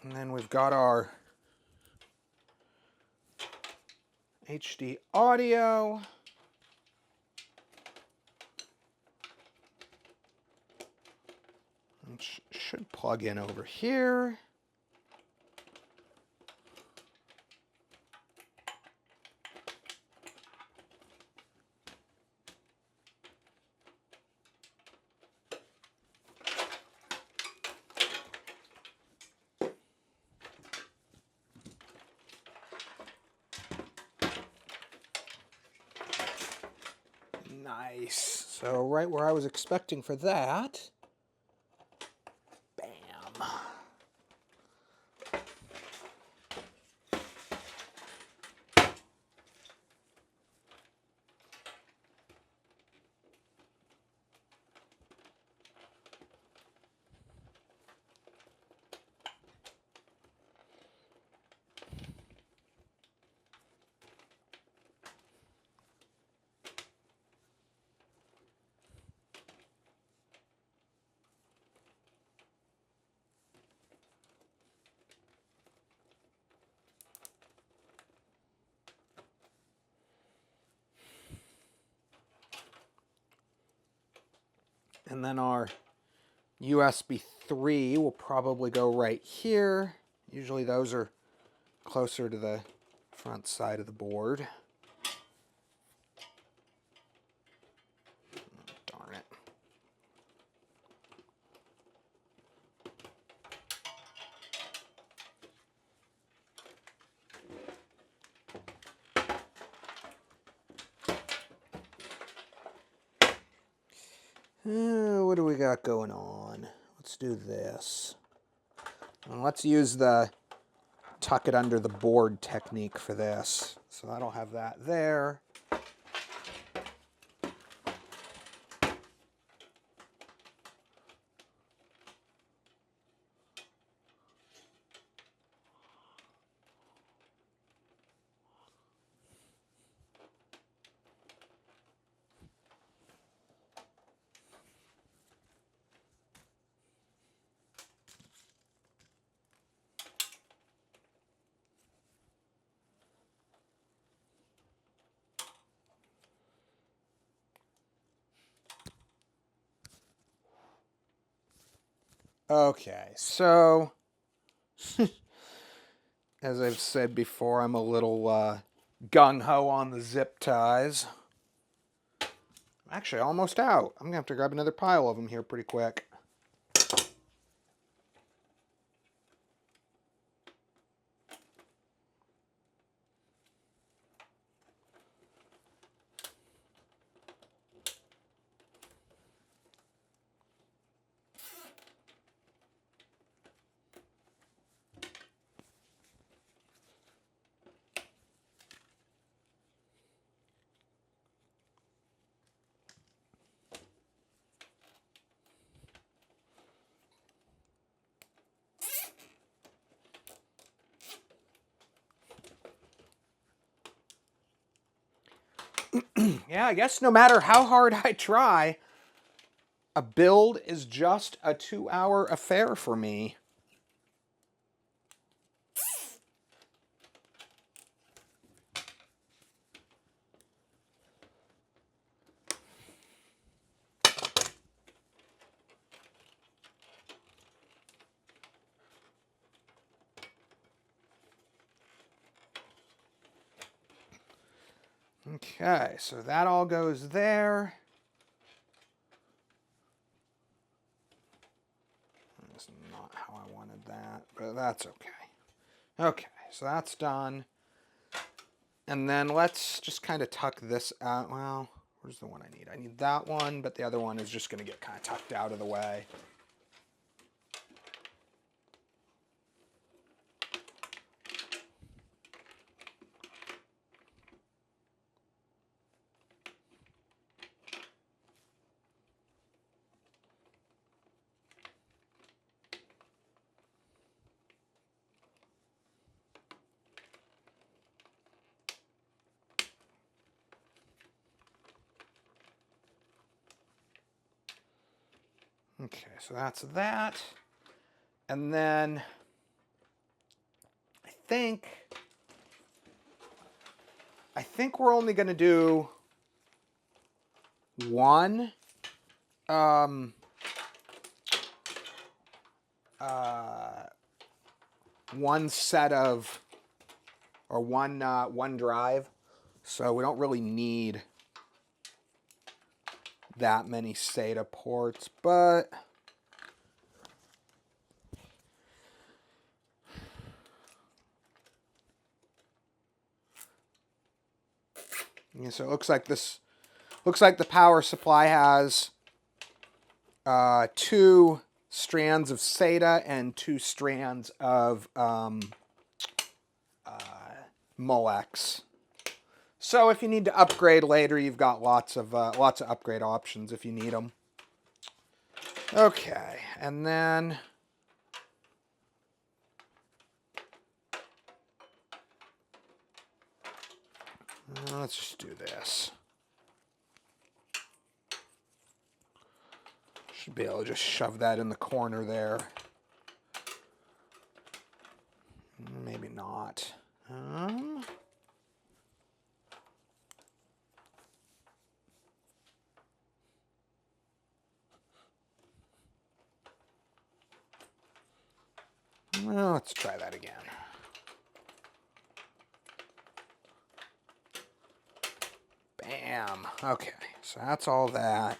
And then we've got our HD audio. Which should plug in over here. Nice. So right where I was expecting for that. Bam. And then our USB 3 will probably go right here. Usually those are closer to the front side of the board. Darn it. What do we got going on? Let's do this. Well, let's use the tuck it under the board technique for this. So that'll have that there. Okay, so as I've said before, I'm a little gung-ho on the zip ties. I'm actually almost out. I'm going to have to grab another pile of them here pretty quick. Yeah, I guess no matter how hard I try, a build is just a 2-hour affair for me. Okay, so that all goes there. That's not how I wanted that, but that's okay. Okay, so that's done. And then let's just kind of tuck this out. Well, where's the one I need? I need that one, but the other one is just going to get kind of tucked out of the way. Okay, so that's that. And then I think we're only going to do one one set of, or one drive. So we don't really need that many SATA ports, but yeah, so it looks like the power supply has 2 strands of SATA and 2 strands of Molex. So if you need to upgrade later, you've got lots of upgrade options if you need them. Okay, and then let's just do this. Should be able to just shove that in the corner there. Maybe not. Well, let's try that again. Bam. Okay, so that's all that.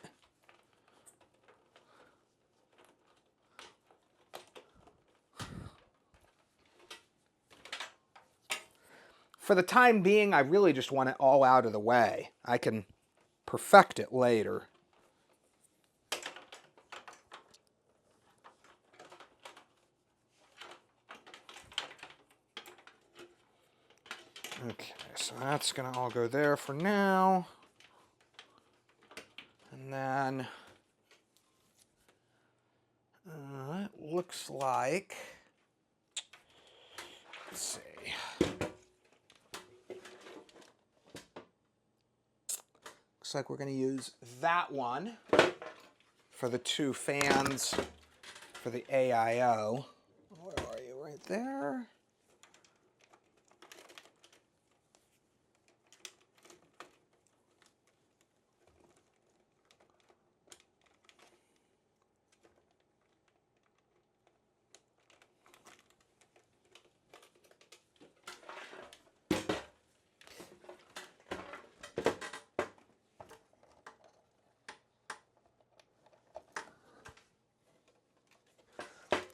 For the time being, I really just want it all out of the way. I can perfect it later. Okay, so that's going to all go there for now. And then it looks like, let's see. Looks like we're going to use that one for the 2 fans for the AIO. Where are you? Right there.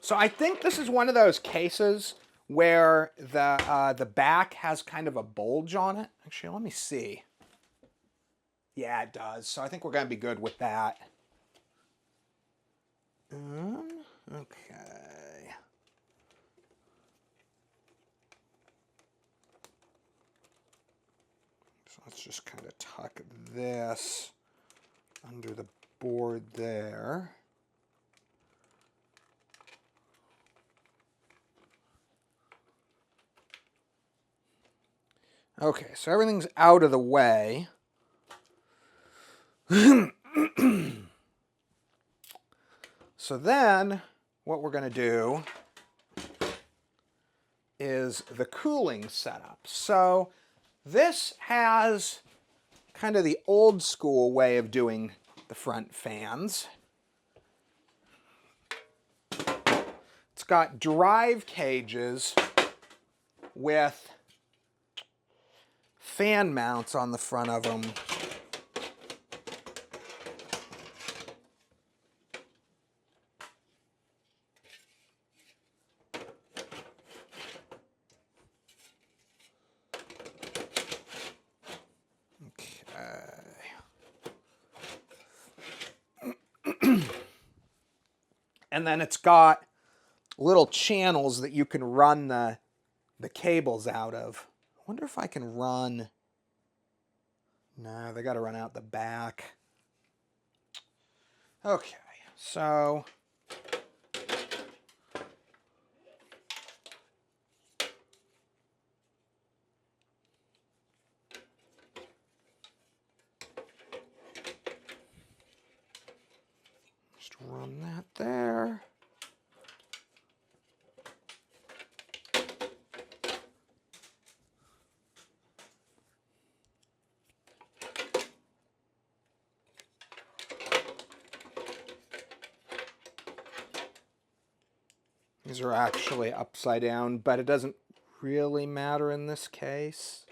So I think this is one of those cases where the back has kind of a bulge on it. Actually, let me see. Yeah, it does. So I think we're going to be good with that. Okay. So let's just kind of tuck this under the board there. Okay, so everything's out of the way. So then what we're going to do is the cooling setup. So this has kind of the old school way of doing the front fans. It's got drive cages with fan mounts on the front of them. And then it's got little channels that you can run the cables out of. I wonder if I can run... No, they got to run out the back. Okay, so... just run that there. These are actually upside down, but it doesn't really matter in this case.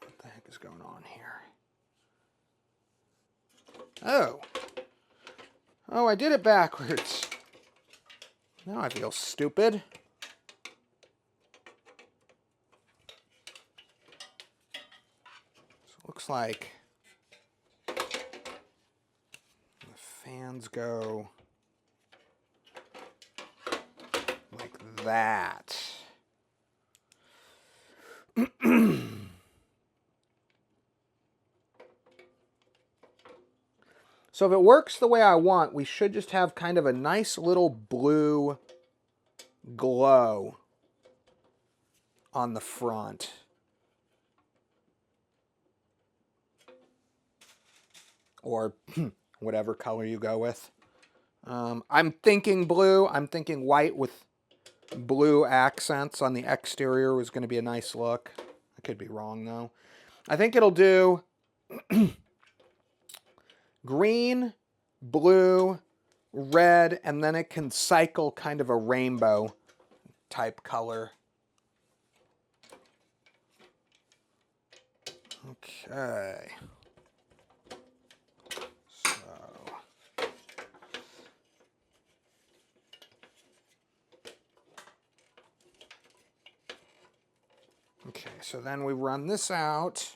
What the heck is going on here? Oh. Oh, I did it backwards. Now I feel stupid. So it looks like the fans go like that. So if it works the way I want, we should just have kind of a nice little blue glow on the front. Or whatever color you go with. I'm thinking blue. I'm thinking white with blue accents on the exterior was going to be a nice look. I could be wrong, though. I think it'll do green, blue, red, and then it can cycle kind of a rainbow type color. Okay. Okay, so then we run this out.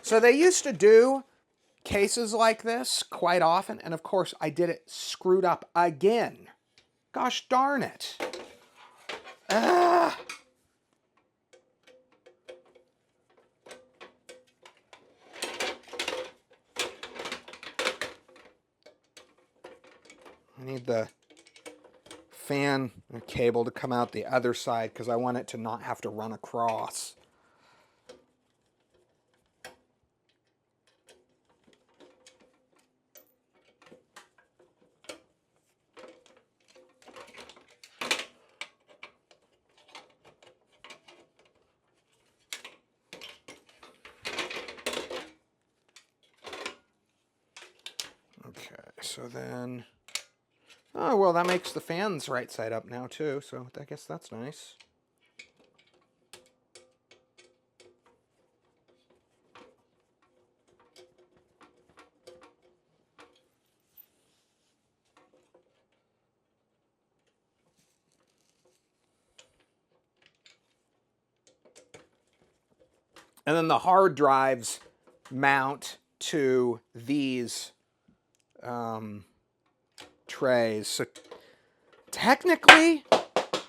So they used to do cases like this quite often, and of course I did it screwed up again. Gosh darn it. Ah! I need the fan cable to come out the other side because I want it to not have to run across. Okay, so then... Oh, well, that makes the fans right side up now, too, so I guess that's nice. And then the hard drives mount to these trays. So technically,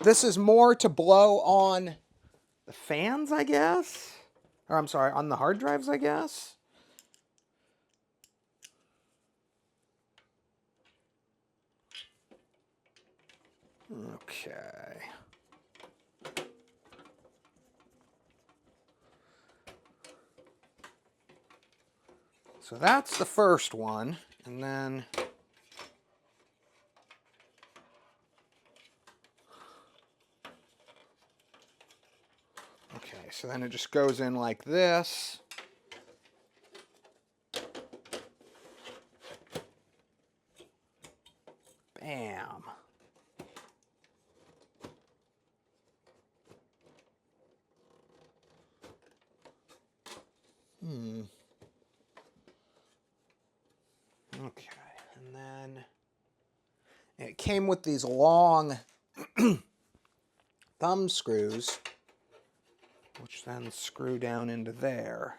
this is more to blow on the fans, I guess. Or I'm sorry, on the hard drives, I guess. Okay. So that's the first one, and then okay, so then it just goes in like this. Bam. Okay, and then it came with these long thumb screws, which then screw down into there.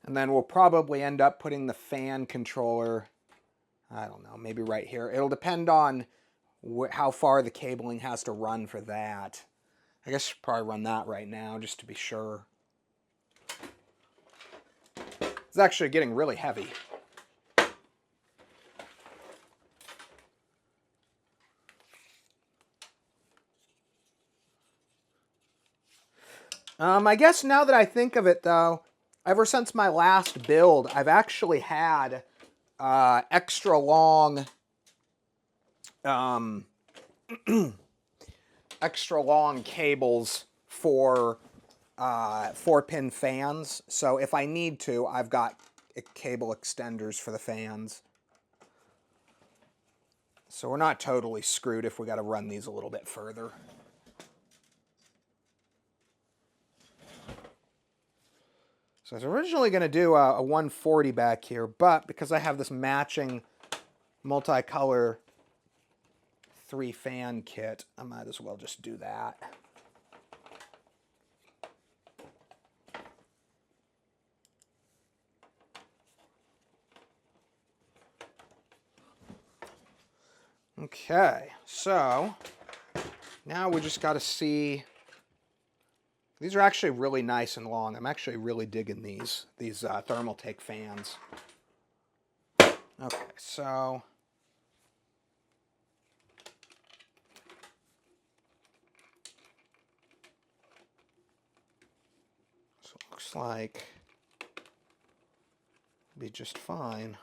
And then we'll probably end up putting the fan controller, I don't know, maybe right here. It'll depend on how far the cabling has to run for that. I guess I should probably run that right now just to be sure. It's actually getting really heavy. I guess now that I think of it though, ever since my last build, I've actually had extra long cables for 4-pin fans. So if I need to, I've got cable extenders for the fans. So we're not totally screwed if we got to run these a little bit further. So I was originally going to do a 140 back here, but because I have this matching multicolor 3-fan kit, I might as well just do that. Okay, so now we just got to see. These are actually really nice and long. I'm actually really digging these Thermaltake fans. Okay, so it looks like it'll be just fine.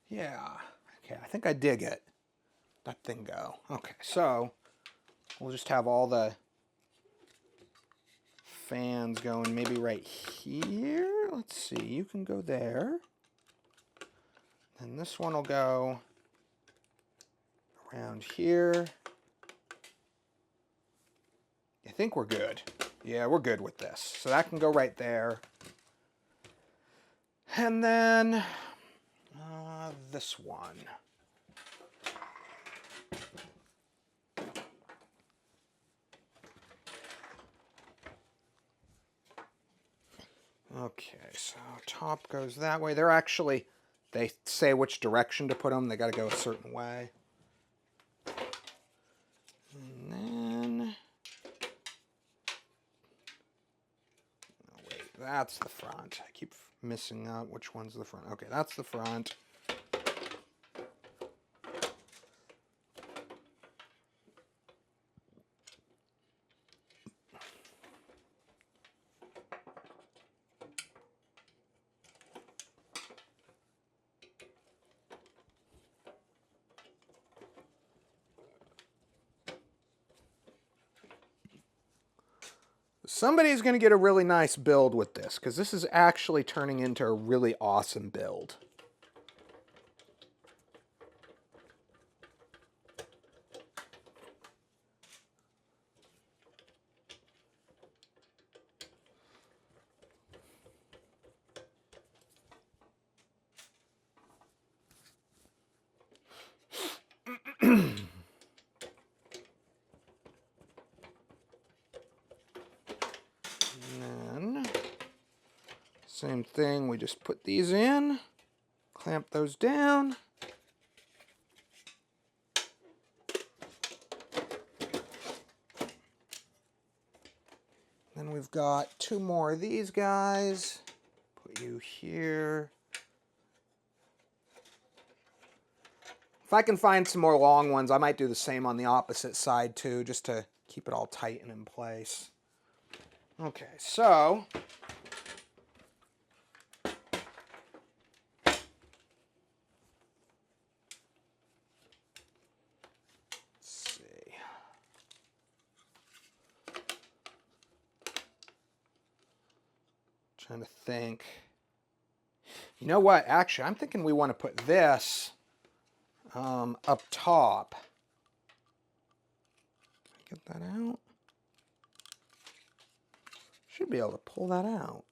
Yeah, okay, I think I dig it. That thing go. Okay, so we'll just have all the fans going maybe right here. Let's see, you can go there. And this one will go around here. I think we're good. Yeah, we're good with this. So that can go right there. And then this one. Okay, so top goes that way. They're actually, they say which direction to put them. They got to go a certain way. And then, oh wait, that's the front. I keep missing out which one's the front. Okay, that's the front. Somebody's going to get a really nice build with this, because this is actually turning into a really awesome build. Same thing, we just put these in, clamp those down. then we've got 2 more of these guys. Put you here. If I can find some more long ones, I might do the same on the opposite side too, just to keep it all tight and in place. Okay, so let's see. Trying to think. You know what? Actually, I'm thinking we want to put this up top. Get that out. Should be able to pull that out.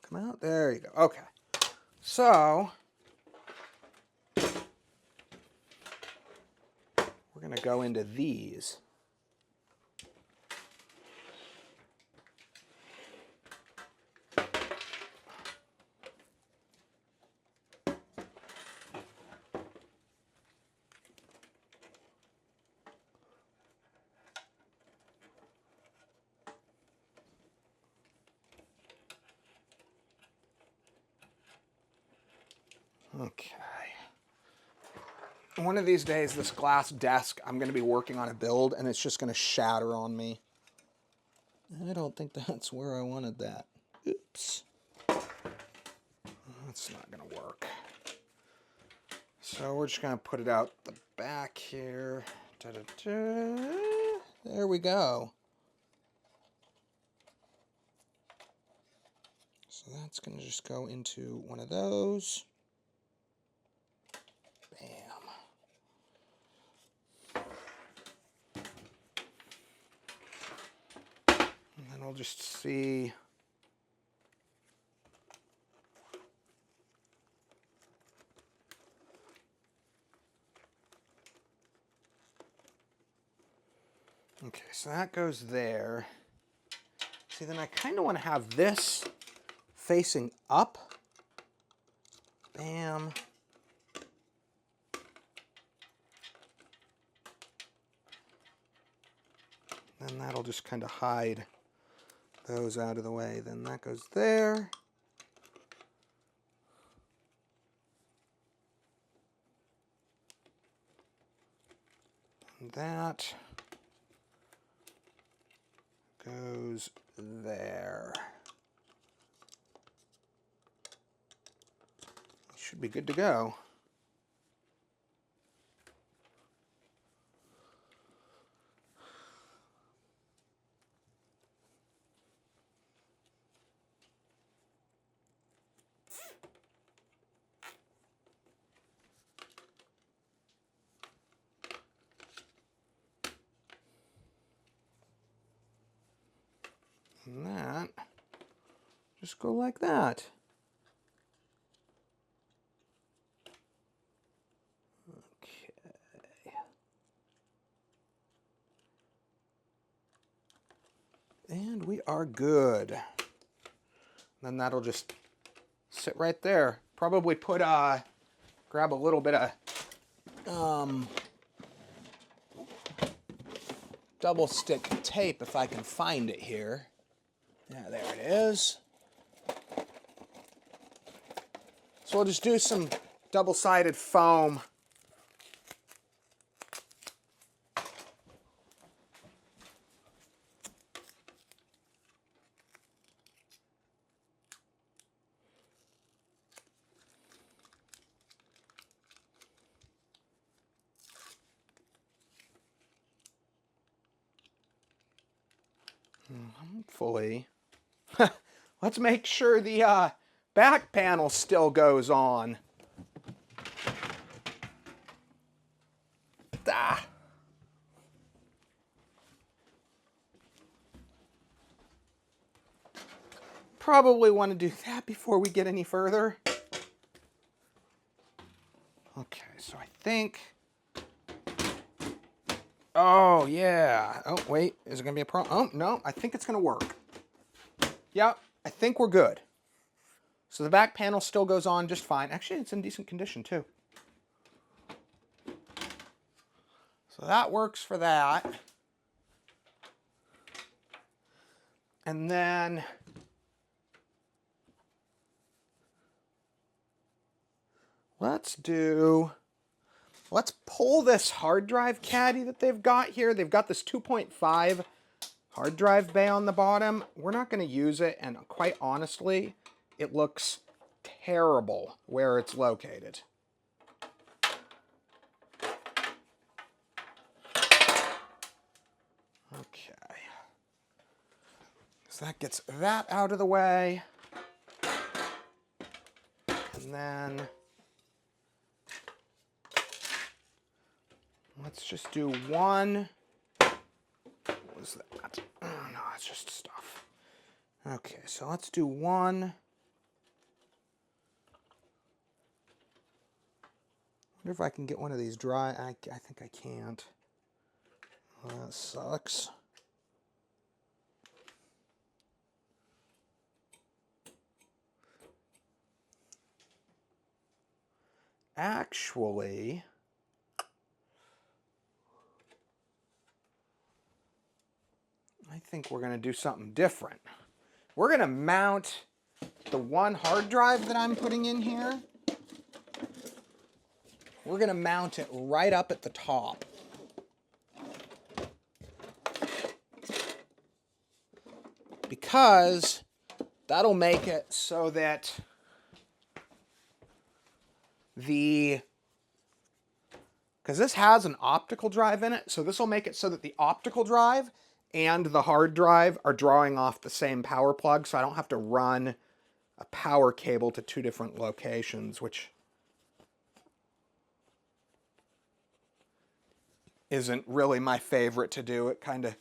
Come out. There you go. Okay. So we're going to go into these. Okay. One of these days, this glass desk, I'm going to be working on a build, and it's just going to shatter on me. I don't think that's where I wanted that. Oops. That's not going to work. So we're just going to put it out the back here. Da-da-da. There we go. So that's going to just go into one of those. And then we'll just see. Okay, so that goes there. See, then I kind of want to have this facing up. Bam. Then that'll just kind of hide those out of the way. Then that goes there. And that goes there. Should be good to go. And that, just go like that. Okay. And we are good. Then that'll just sit right there. Probably put, grab a little bit of double stick tape if I can find it here. Yeah, there it is. So we'll just do some double-sided foam. Hopefully. Let's make sure the back panel still goes on. Ah. Probably want to do that before we get any further. Okay, so I think... Oh, yeah. Oh, wait. Is it going to be a problem? Oh, no. I think it's going to work. Yep. I think we're good. So the back panel still goes on just fine. Actually, it's in decent condition, too. So that works for that. And then let's pull this hard drive caddy that they've got here. They've got this 2.5 hard drive bay on the bottom. We're not going to use it, and quite honestly, it looks terrible where it's located. Okay. So that gets that out of the way. And then let's just do one. What was that? Oh, no, it's just stuff. Okay, so let's do one. I wonder if I can get one of these dry. I think I can't. That sucks. Actually, I think we're going to do something different. We're going to mount the one hard drive that I'm putting in here. We're going to mount it right up at the top. Because that'll make it so that because this has an optical drive in it, so this will make it so that the optical drive and the hard drive are drawing off the same power plug, so I don't have to run a power cable to two different locations, which isn't really my favorite to do. It kind of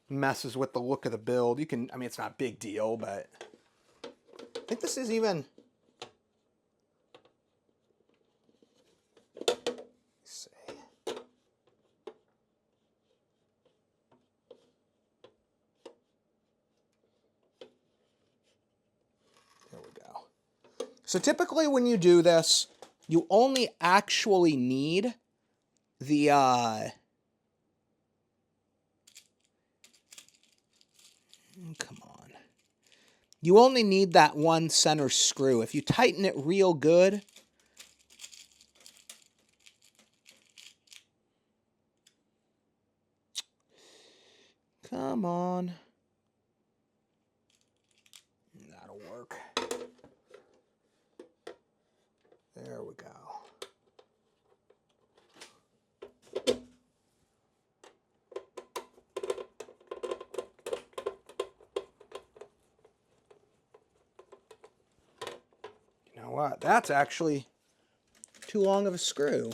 messes with the look of the build. You can, I mean, it's not a big deal, but I think this is even, let's see. There we go. So typically when you do this, you only actually need the come on. You only need that one center screw. If you tighten it real good, come on. That'll work. There we go. You know what? That's actually too long of a screw.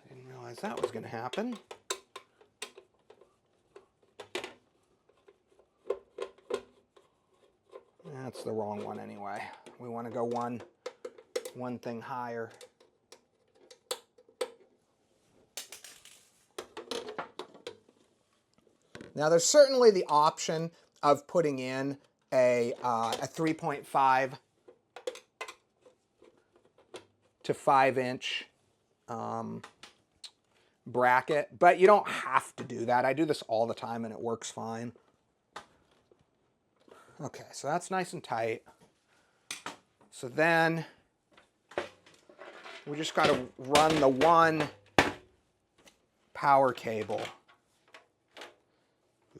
I didn't realize that was going to happen. That's the wrong one anyway. We want to go one thing higher. Now there's certainly the option of putting in a 3.5 to 5 inch bracket, but you don't have to do that. I do this all the time and it works fine. Okay, so that's nice and tight. So then we just got to run the one power cable.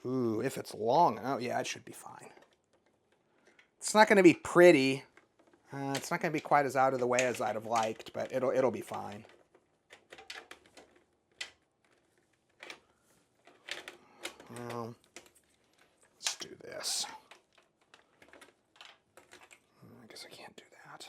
Ooh, if it's long, oh yeah, it should be fine. It's not going to be pretty. It's not going to be quite as out of the way as I'd have liked, but it'll be fine. Well, let's do this. I guess I can't do that.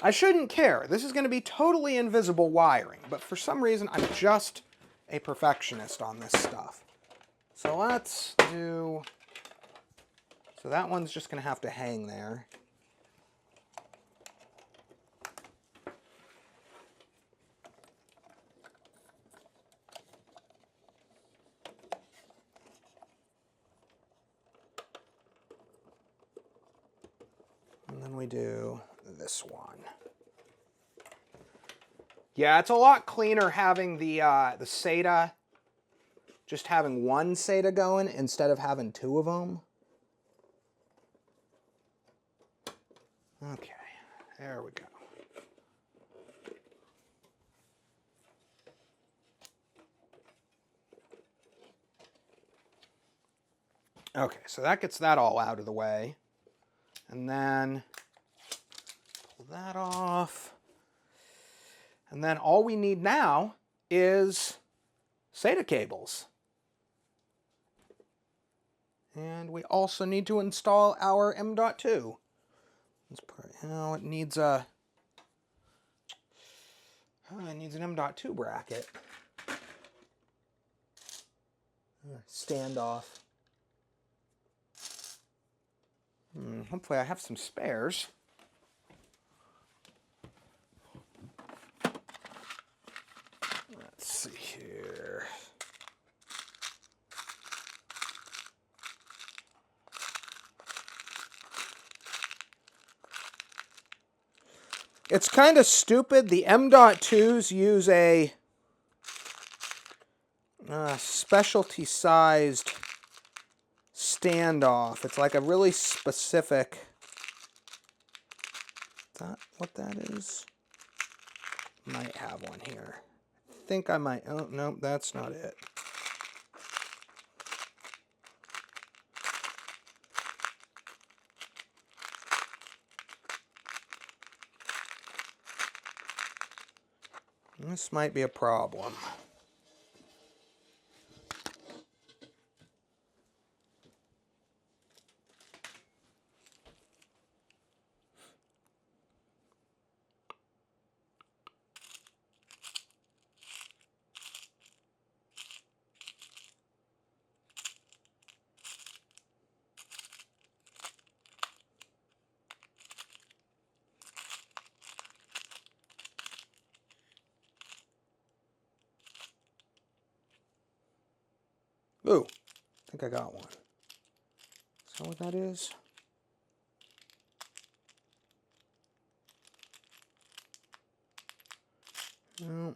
I shouldn't care. This is going to be totally invisible wiring, but for some reason I'm just a perfectionist on this stuff. So let's do, so that one's just going to have to hang there. we do this one? Yeah, it's a lot cleaner having the SATA, just having one SATA going instead of having two of them. Okay, there we go. Okay, so that gets that all out of the way. And then pull that off. And then all we need now is SATA cables. And we also need to install our M.2. Let's put it, it needs a, it needs an M.2 bracket. Standoff. Hopefully I have some spares. Let's see here. It's kind of stupid. The M.2s use a specialty sized standoff. It's like a really specific. Is that what that is? Might have one here. I think I might. Oh, no, that's not it. This might be a problem. Ooh, I think I got one. Is that what that is? No.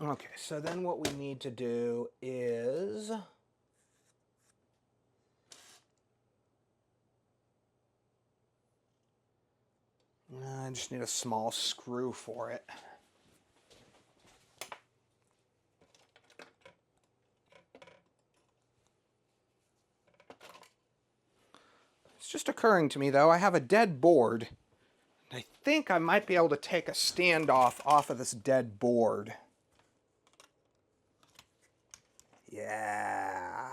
Okay, so then what we need to do is I just need a small screw for it. It's just occurring to me, though, I have a dead board. I think I might be able to take a standoff off of this dead board. Yeah.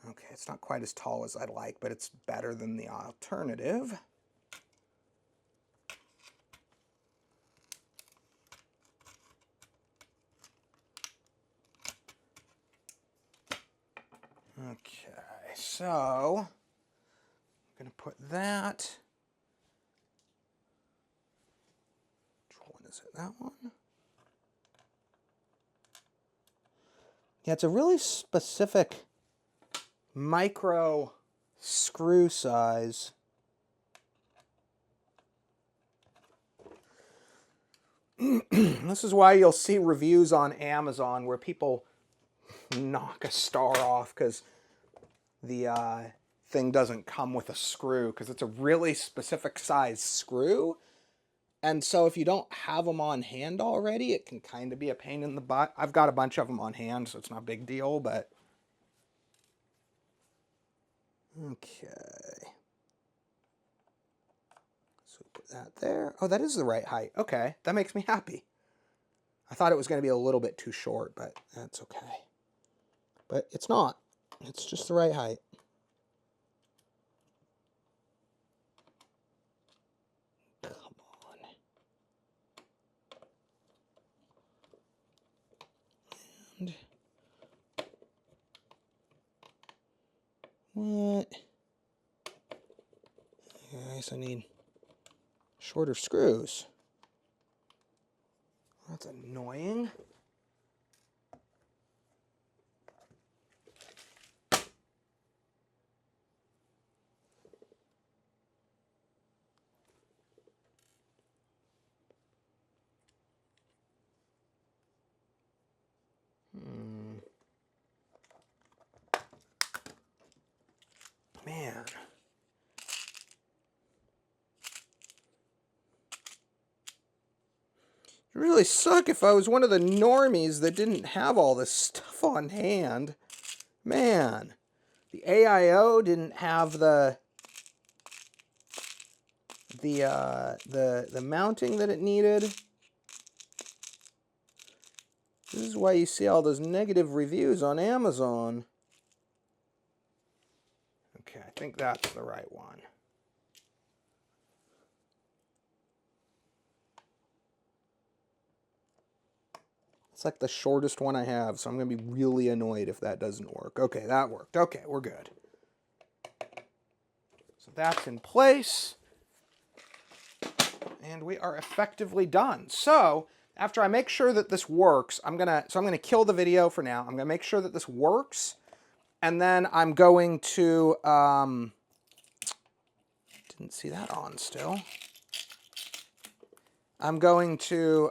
Okay, it's not quite as tall as I'd like, but it's better than the alternative. Okay, so I'm going to put that. Which one is it? That one? Yeah, it's a really specific micro screw size. This is why you'll see reviews on Amazon where people knock a star off because the thing doesn't come with a screw, because it's a really specific size screw. And so if you don't have them on hand already, it can kind of be a pain in the butt. I've got a bunch of them on hand, so it's not a big deal, but... Okay. So put that there. Oh, that is the right height. Okay, that makes me happy. I thought it was going to be a little bit too short, but that's okay. But it's not. It's just the right height. And what? I guess I need shorter screws. That's annoying. It'd really suck if I was one of the normies that didn't have all this stuff on hand. Man, the AIO didn't have the mounting that it needed. This is why you see all those negative reviews on Amazon. Okay, I think that's the right one. It's like the shortest one I have, so I'm going to be really annoyed if that doesn't work. Okay, that worked. Okay, we're good. So that's in place. And we are effectively done. So, after I make sure that this works, I'm going to kill the video for now. I'm going to make sure that this works. And then I'm going to, didn't see that on still. I'm going to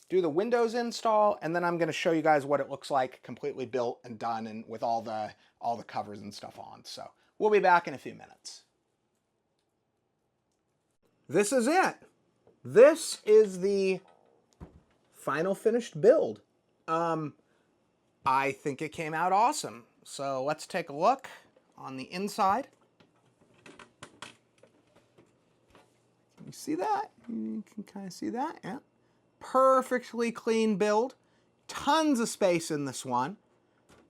do the Windows install, and then I'm going to show you guys what it looks like completely built and done and with all the covers and stuff on. So we'll be back in a few minutes. This is it. This is the final finished build. I think it came out awesome. So let's take a look on the inside. Can you see that? You can kind of see that, yeah. Perfectly clean build. Tons of space in this one.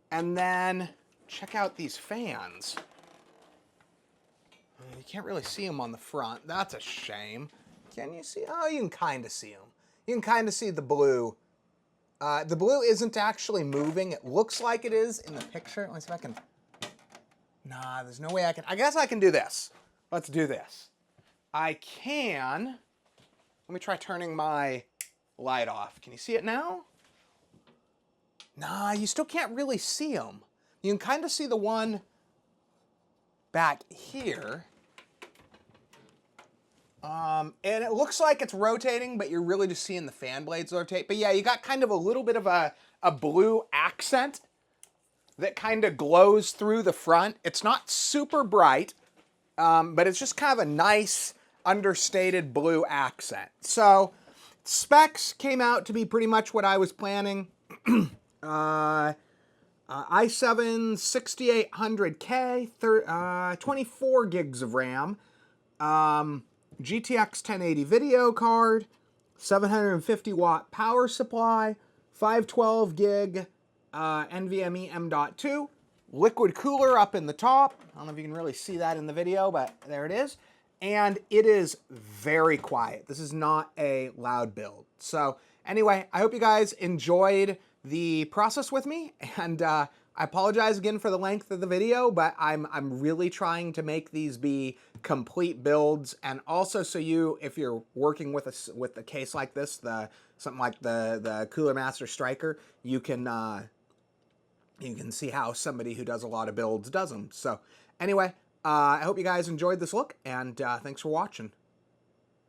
And then check out these fans. You can't really see them on the front. That's a shame. Can you see? Oh, you can kind of see them. You can kind of see the blue. The blue isn't actually moving. It looks like it is in the picture. Let me see if I can. Nah, there's no way I can. I guess I can do this. Let's do this. I can. Let me try turning my light off. Can you see it now? Nah, you still can't really see them. You can kind of see the one back here. And it looks like it's rotating, but you're really just seeing the fan blades rotate. But yeah, you got kind of a little bit of a blue accent that kind of glows through the front. It's not super bright, but it's just kind of a nice, understated blue accent. So specs came out to be pretty much what I was planning. i7 6800K, 24 gigs of RAM. GTX 1080 video card, 750 watt power supply, 512 gig NVMe M.2, liquid cooler up in the top. I don't know if you can really see that in the video, but there it is. And it is very quiet. This is not a loud build. So anyway, I hope you guys enjoyed the process with me, and I apologize again for the length of the video, but I'm really trying to make these be complete builds, and also so you, if you're working with a case like this, something like the Cooler Master Stryker, you can see how somebody who does a lot of builds does them. So anyway, I hope you guys enjoyed this look, and thanks for watching.